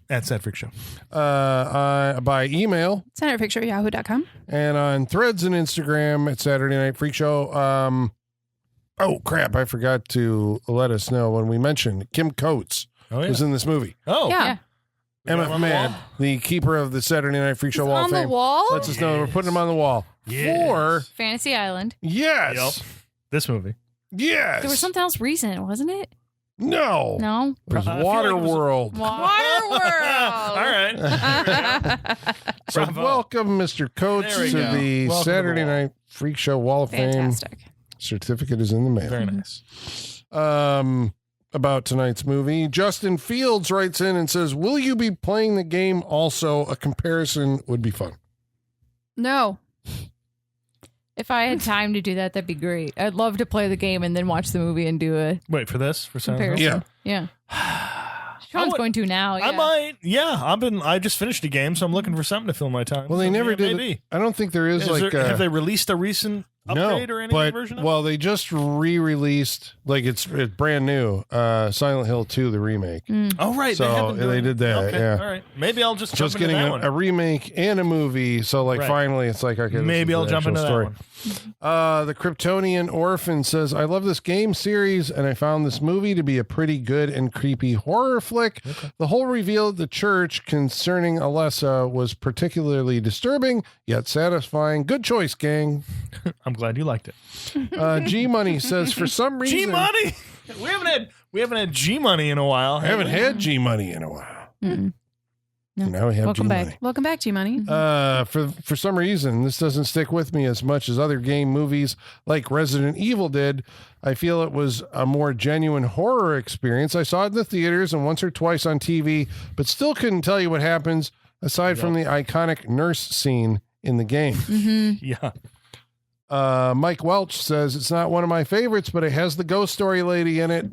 That's that freak show. by email, CenterPicture@yahoo.com. and on Threads and Instagram at Saturday Night Freak Show. Oh crap! I forgot to let us know when we mentioned Kim Coates Oh was in this movie. Oh Yeah. MF on the Man, wall? the keeper of the Saturday Night Freak Show Wall On of the Fame, wall. lets us know we're putting him on the wall. Yes. For Fantasy Island. yes, Yep. This movie. yes. There was something else recent, wasn't it? No, No. it was I feel like it was- Waterworld. Waterworld. All right. So Bravo. welcome, Mr. Coates, There we to go. the Welcome to the Saturday wall. Night Freak Show Wall of Fame. Fantastic. Certificate is in the mail. Very nice. About tonight's movie, Justin Fields writes in and says, "Will you be playing the game also? A comparison would be fun." No. If I had time to do that, that'd be great. I'd love to play the game and then watch the movie and do a Wait for this for Silent Hill? comparison. Yeah. Sean's would- going to now. Yeah. I might. Yeah, I just finished a game, so I'm looking for something to fill my time. Well, they So, never yeah, did. Maybe. I don't think there is, Is like. there- have they released a recent upgrade or any but, version of it? well, they just re-released, like it's brand new, Silent Hill 2, the remake. Oh, right. So they did that, Okay, yeah. all right. Maybe I'll just Just jump into getting that one. a remake and a movie. So, like, Right. finally, it's like, okay, this Maybe is I'll the jump actual into story. that one. The Kryptonian Orphan says, I love this game series, and I found this movie to be a pretty good and creepy horror flick. The whole reveal at the church concerning Alessa was particularly disturbing, yet satisfying. Good choice, gang. I'm glad you liked it. G Money says, for some reason... G Money. We haven't had G Money in a while. I haven't had G Money in a while. Now we have Welcome G back. Money. Welcome back, G Money. For some reason, this doesn't stick with me as much as other game movies like Resident Evil did. I feel it was a more genuine horror experience. I saw it in the theaters and once or twice on TV, but still couldn't tell you what happens aside from the iconic nurse scene in the game. Yeah. Mike Welch says, it's not one of my favorites, but it has the ghost story lady in it.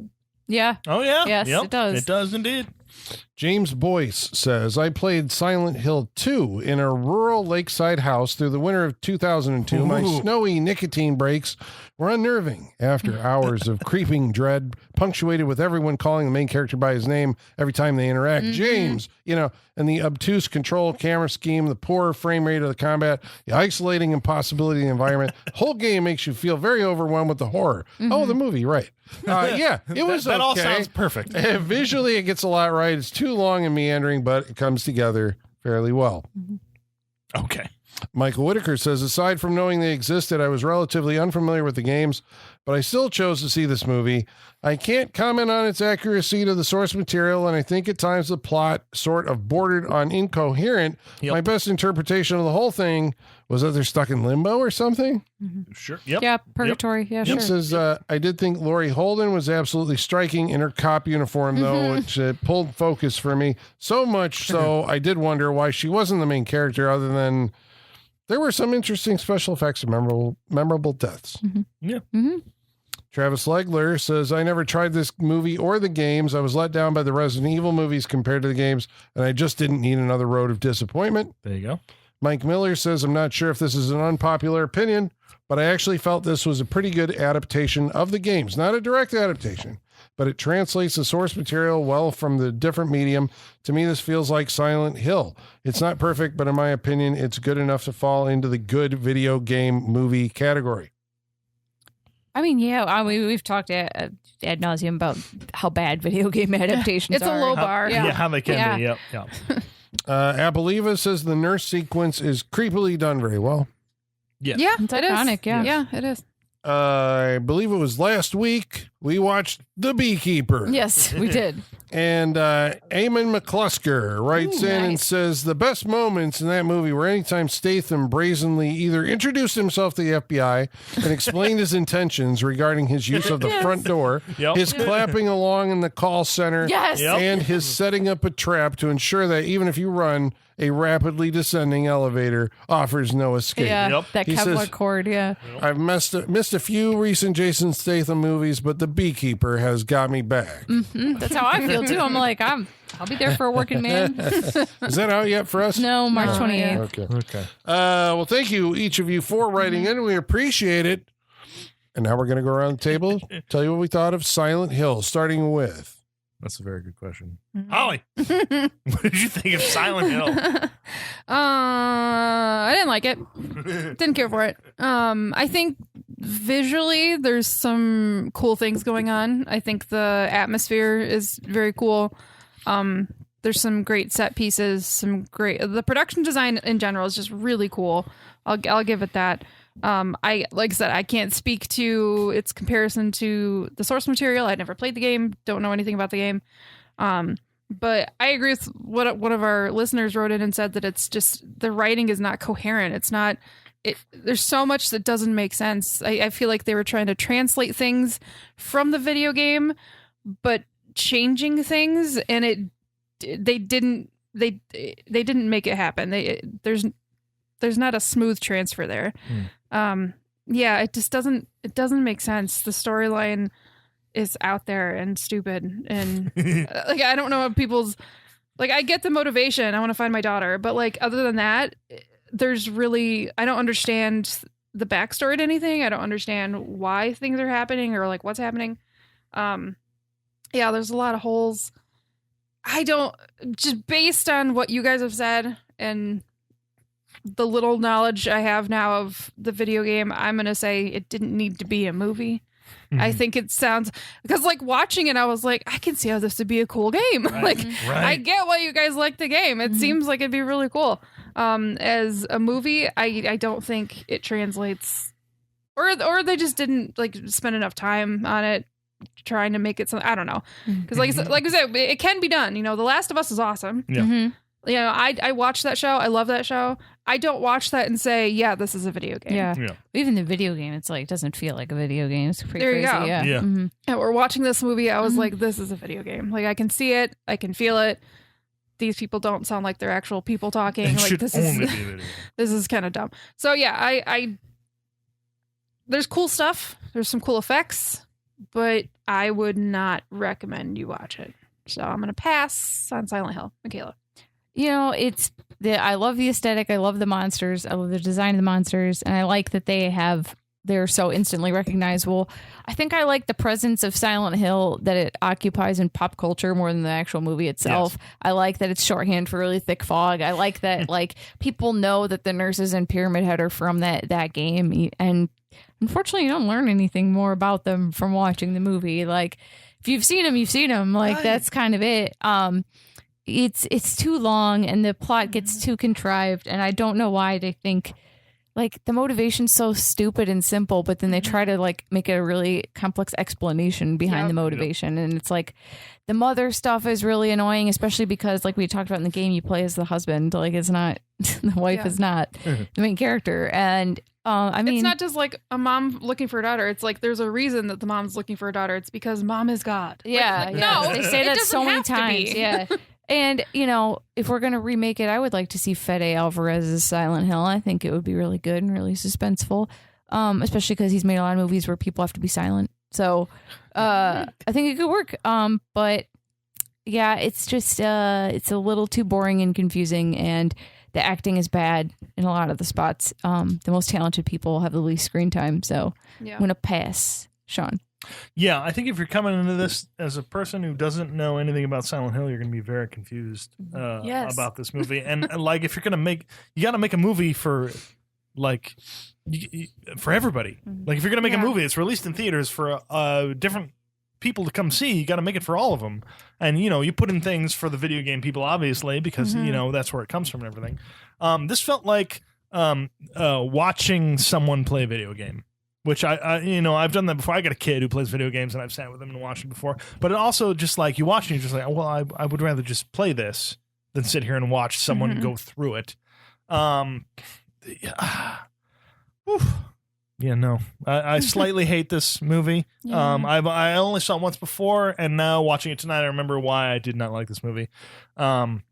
Yeah. Oh, yeah. Yes, Yep. it does. It does indeed. James Boyce says, I played Silent Hill 2 in a rural lakeside house through the winter of 2002. My Ooh. snowy nicotine breaks were unnerving after hours of creeping dread, punctuated with everyone calling the main character by his name every time they interact. James, and the obtuse control camera scheme, the poor frame rate of the combat, the isolating impossibility of the environment. The whole game makes you feel very overwhelmed with the horror. Oh, the movie, right. Yeah, it was that all okay. sounds perfect. Visually, it gets a lot right. It's too long and meandering, but it comes together fairly well. Okay. Michael Whitaker says, aside from knowing they existed, I was relatively unfamiliar with the games, but I still chose to see this movie. I can't comment on its accuracy to the source material, and I think at times the plot sort of bordered on incoherent. Yep. My best interpretation of the whole thing was that they're stuck in limbo or something. Sure. Yep. Yeah, purgatory. Yeah, He sure. says, I did think Laurie Holden was absolutely striking in her cop uniform, though, which pulled focus for me. So much so, I did wonder why she wasn't the main character, other than there were some interesting special effects and memorable deaths. Yeah. Travis Legler says, I never tried this movie or the games. I was let down by the Resident Evil movies compared to the games, and I just didn't need another road of disappointment. There you go. Mike Miller says, I'm not sure if this is an unpopular opinion, but I actually felt this was a pretty good adaptation of the games. Not a direct adaptation, but it translates the source material well from the different medium. To me, this feels like Silent Hill. It's not perfect, but in my opinion, it's good enough to fall into the good video game movie category. I mean, we've talked ad nauseum about how bad video game adaptations It's a are. low bar. Yeah, how they can be. Yeah. Yep. Appaleva says the nurse sequence is creepily done very well. Yes. Yeah, It's it is. iconic, yeah. Yeah, it is. I believe it was last week we watched The Beekeeper. Yes, we did. And Eamon McClusker writes in and says the best moments in that movie were anytime Statham brazenly either introduced himself to the FBI and explained his intentions regarding his use of the front door, Yep. his clapping along in the call center, Yes. Yep. and his setting up a trap to ensure that even if you run, a rapidly descending elevator offers no escape. Yeah, Yep. that He Kevlar says- cord, yeah. I've missed a few recent Jason Statham movies, but The Beekeeper has got me back. That's how I feel, too. I'm like, I'll be there for a working man. Is that out yet for us? No, March 28th. Okay. Okay. Well, thank you, each of you, for writing in. We appreciate it. And now we're going to go around the table, tell you what we thought of Silent Hill, starting with. That's a very good question. Holly, what did you think of Silent Hill? I didn't like it. Didn't care for it. I think visually there's some cool things going on. I think the atmosphere is very cool. There's some great set pieces, the production design in general is just really cool. I'll give it that. Like I said, I can't speak to its comparison to the source material. I never played the game, don't know anything about the game. But I agree with what one of our listeners wrote in and said that it's just the writing is not coherent. It's not. There's so much that doesn't make sense. I feel like they were trying to translate things from the video game, but changing things, and they didn't make it happen. There's not a smooth transfer there. Yeah, it just doesn't make sense. The storyline is out there and stupid, and like I don't know what people's like. I get the motivation. I want to find my daughter, but like other than that, there's really I don't understand the backstory to anything. I don't understand why things are happening or like what's happening. Yeah, there's a lot of holes. I don't, just based on what you guys have said and the little knowledge I have now of the video game, I'm going to say it didn't need to be a movie. I think it sounds, because like watching it, I was like, I can see how this would be a cool game. Like, I get why you guys like the game. It seems like it'd be really cool. As a movie, I don't think it translates, or they just didn't like spend enough time on it trying to make it something. I don't know, because like I said, it can be done. You know, The Last of Us is awesome. Yeah. You know, I watch that show. I love that show. I don't watch that and say, yeah, this is a video game. Yeah. Even the video game, it's like, doesn't feel like a video game. It's pretty crazy. Go. Yeah. And we're watching this movie. I was like, this is a video game. Like, I can see it. I can feel it. These people don't sound like they're actual people talking. It like should this only is be a video game. this is kind of dumb. So yeah, I there's cool stuff. There's some cool effects, but I would not recommend you watch it. So I'm gonna pass on Silent Hill. Michaela. You know, I love the aesthetic. I love the monsters. I love the design of the monsters. And I like that they're so instantly recognizable. I think I like the presence of Silent Hill that it occupies in pop culture more than the actual movie itself. Yes. I like that it's shorthand for really thick fog. I like that like people know that the nurses in Pyramid Head are from that game. And unfortunately, you don't learn anything more about them from watching the movie. Like, if you've seen them, you've seen them. Like, that's kind of it. It's too long and the plot gets too contrived, and I don't know why they think like the motivation's so stupid and simple, but then they try to like make a really complex explanation behind the motivation. And it's like the mother stuff is really annoying, especially because like we talked about in the game, you play as the husband. Like, it's not the wife is not the main character. And I mean, it's not just like a mom looking for a daughter. It's like there's a reason that the mom's looking for a daughter. It's because mom is God. Yeah, No, they say that so many times. Yeah. And, you know, if we're going to remake it, I would like to see Fede Alvarez's Silent Hill. I think it would be really good and really suspenseful, especially because he's made a lot of movies where people have to be silent. So I think it could work. But, yeah, it's just it's a little too boring and confusing, and the acting is bad in a lot of the spots. The most talented people have the least screen time. So I'm going to pass. Sean. Yeah, I think if you're coming into this as a person who doesn't know anything about Silent Hill, you're going to be very confused about this movie. And like, if you're going to you got to make a movie for like for everybody. Like, if you're going to make a movie, it's released in theaters for different people to come see. You got to make it for all of them. And you know, you put in things for the video game people, obviously, because you know that's where it comes from and everything. This felt like watching someone play a video game. Which I you know, I've done that before. I got a kid who plays video games, and I've sat with him and watched it before. But it also just like you watch it, and you're just like, well, I would rather just play this than sit here and watch someone go through it. Yeah, no, I slightly hate this movie. I only saw it once before, and now watching it tonight, I remember why I did not like this movie. Again,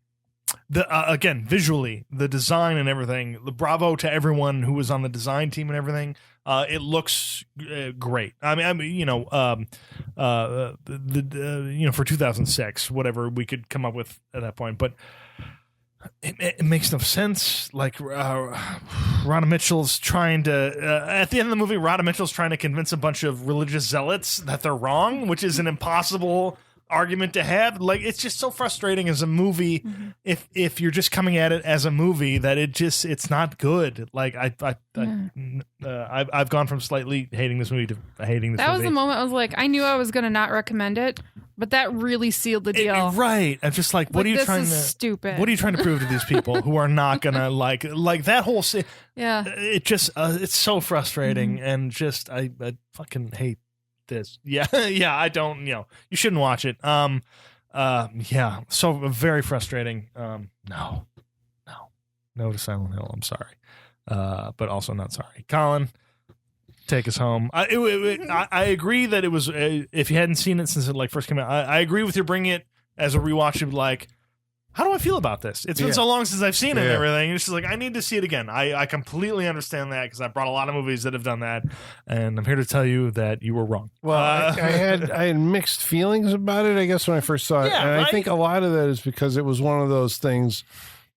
visually, the design and everything. The bravo to everyone who was on the design team and everything. It looks great. I mean, you know, you know, for 2006, whatever we could come up with at that point, but it makes no sense. Like, Rhoda Mitchell's trying to at the end of the movie, Rhoda Mitchell's trying to convince a bunch of religious zealots that they're wrong, which is an impossible argument to have. Like, it's just so frustrating as a movie if you're just coming at it as a movie that it's not good. Like, I've gone from slightly hating this movie to hating this movie. That was the moment I was like, I knew I was going to not recommend it, but that really sealed the deal. Right. I'm just like, what are you this trying is to stupid. What are you trying to prove to these people who are not gonna like that whole Yeah. It just it's so frustrating and just I fucking hate this. Yeah. I don't, you know, you shouldn't watch it. Yeah, so very frustrating. No to Silent Hill. I'm sorry, but also not sorry. Colin, take us home. I agree that it was if you hadn't seen it since it like first came out, I agree with you bringing it as a rewatch of like, how do I feel about this? It's been so long since I've seen it and everything. It's just like, I need to see it again. I completely understand that because I brought a lot of movies that have done that, and I'm here to tell you that you were wrong. Well, I had mixed feelings about it, I guess, when I first saw it. Yeah, and I think a lot of that is because it was one of those things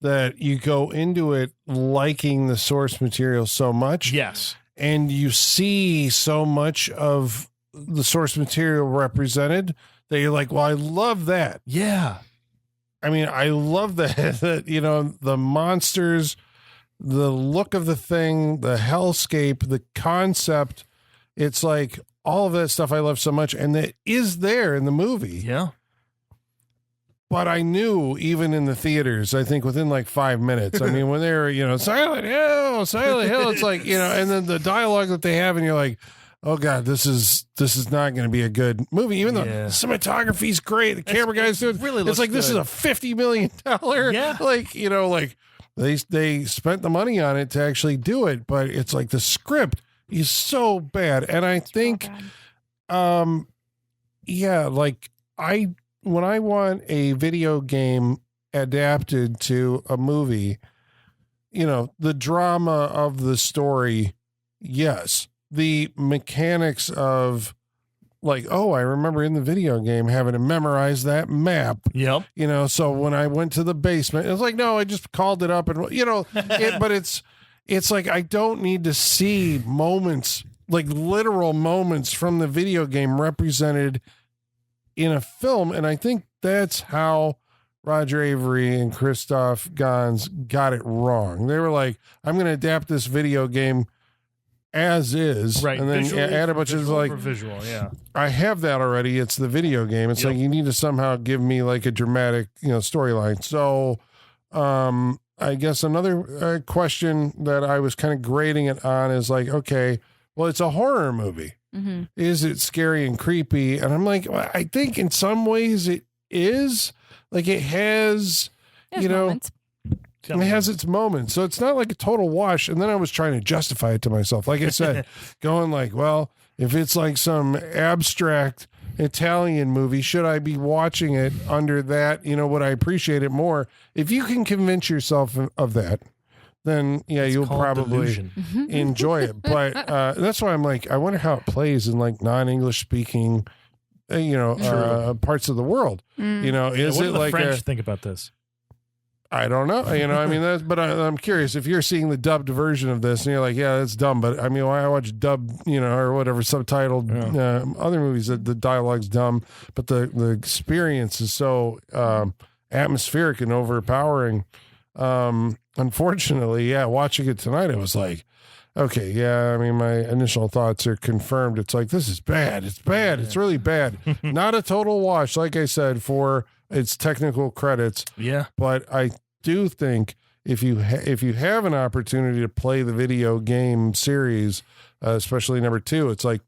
that you go into it liking the source material so much. Yes. and you see so much of the source material represented that you're like, well, I love that. Yeah. I mean, I love that, you know, the monsters, the look of the thing, the hellscape, the concept. It's like all of that stuff I love so much. And that is there in the movie. Yeah. But I knew even in the theaters, I think within like 5 minutes, I mean, when they were, you know, Silent Hill, it's like, you know, and then the dialogue that they have, and you're like, oh God, this is not going to be a good movie. Even though the cinematography's great, the camera guys do it. Really it's like, this is a $50 million, like, you know, like they spent the money on it to actually do it. But it's like the script is so bad. And I think, like when I want a video game adapted to a movie, you know, the drama of the story, yes. The mechanics of like, oh, I remember in the video game having to memorize that map. Yep. You know, so when I went to the basement, it was like, no, I just called it up and, you know, but it's like, I don't need to see moments, like literal moments from the video game represented in a film. And I think that's how Roger Avery and Christoph Gans got it wrong. They were like, I'm going to adapt this video game as is, right? And then add a bunch of like visual. Yeah, I have that already. It's the video game. It's like you need to somehow give me like a dramatic, you know, storyline. So, I guess another question that I was kind of grading it on is like, okay, well, it's a horror movie. Mm-hmm. Is it scary and creepy? And I'm like, well, I think in some ways it is. Like it has, you know. Moments. It has its moments. So it's not like a total wash. And then I was trying to justify it to myself. Like I said, going like, well, if it's like some abstract Italian movie, should I be watching it under that? You know, would I appreciate it more? If you can convince yourself of that, then you'll probably enjoy it. But that's why I'm like, I wonder how it plays in like non-English speaking, parts of the world. You know, is what it do the like French think about this? I don't know. You know, I mean, but I'm curious if you're seeing the dubbed version of this and you're like, yeah, that's dumb. But I mean, why I watch dub, you know, or whatever, subtitled other movies that the dialogue's dumb, but the experience is so atmospheric and overpowering. Unfortunately, watching it tonight, it was like, okay, yeah, I mean, my initial thoughts are confirmed. It's like, this is bad. It's bad. It's really bad. Not a total wash, like I said, for its technical credits. Yeah. But I do think if you have an opportunity to play the video game series, especially number 2, it's like,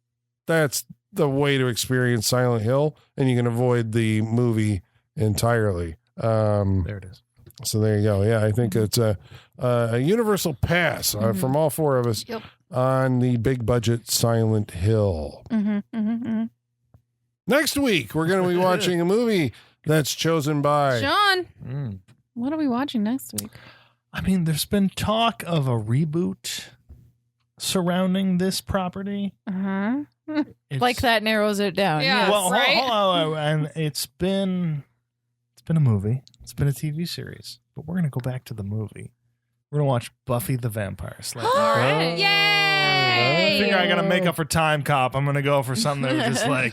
that's the way to experience Silent Hill, and you can avoid the movie entirely. There it is. So there you go. Yeah, I think it's a universal pass from all 4 of us on the big budget Silent Hill. Next week, we're going to be watching a movie that's chosen by John. What are we watching next week? I mean, there's been talk of a reboot surrounding this property. Like that narrows it down. Yeah. Well, hold on, and it's been a movie. It's been a TV series, but we're gonna go back to the movie. We're gonna watch Buffy the Vampire Slayer. All right. Yay! I figure I gotta make up for Time Cop. I'm gonna go for something that was just like,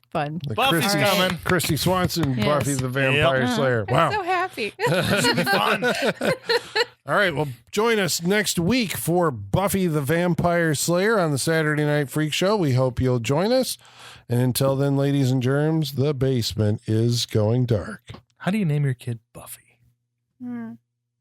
fun. Buffy's coming. Christy Swanson, Buffy the Vampire Slayer. Wow. I'm so happy. This should be fun. All right. Well, join us next week for Buffy the Vampire Slayer on the Saturday Night Freak Show. We hope you'll join us. And until then, ladies and germs, the basement is going dark. How do you name your kid Buffy?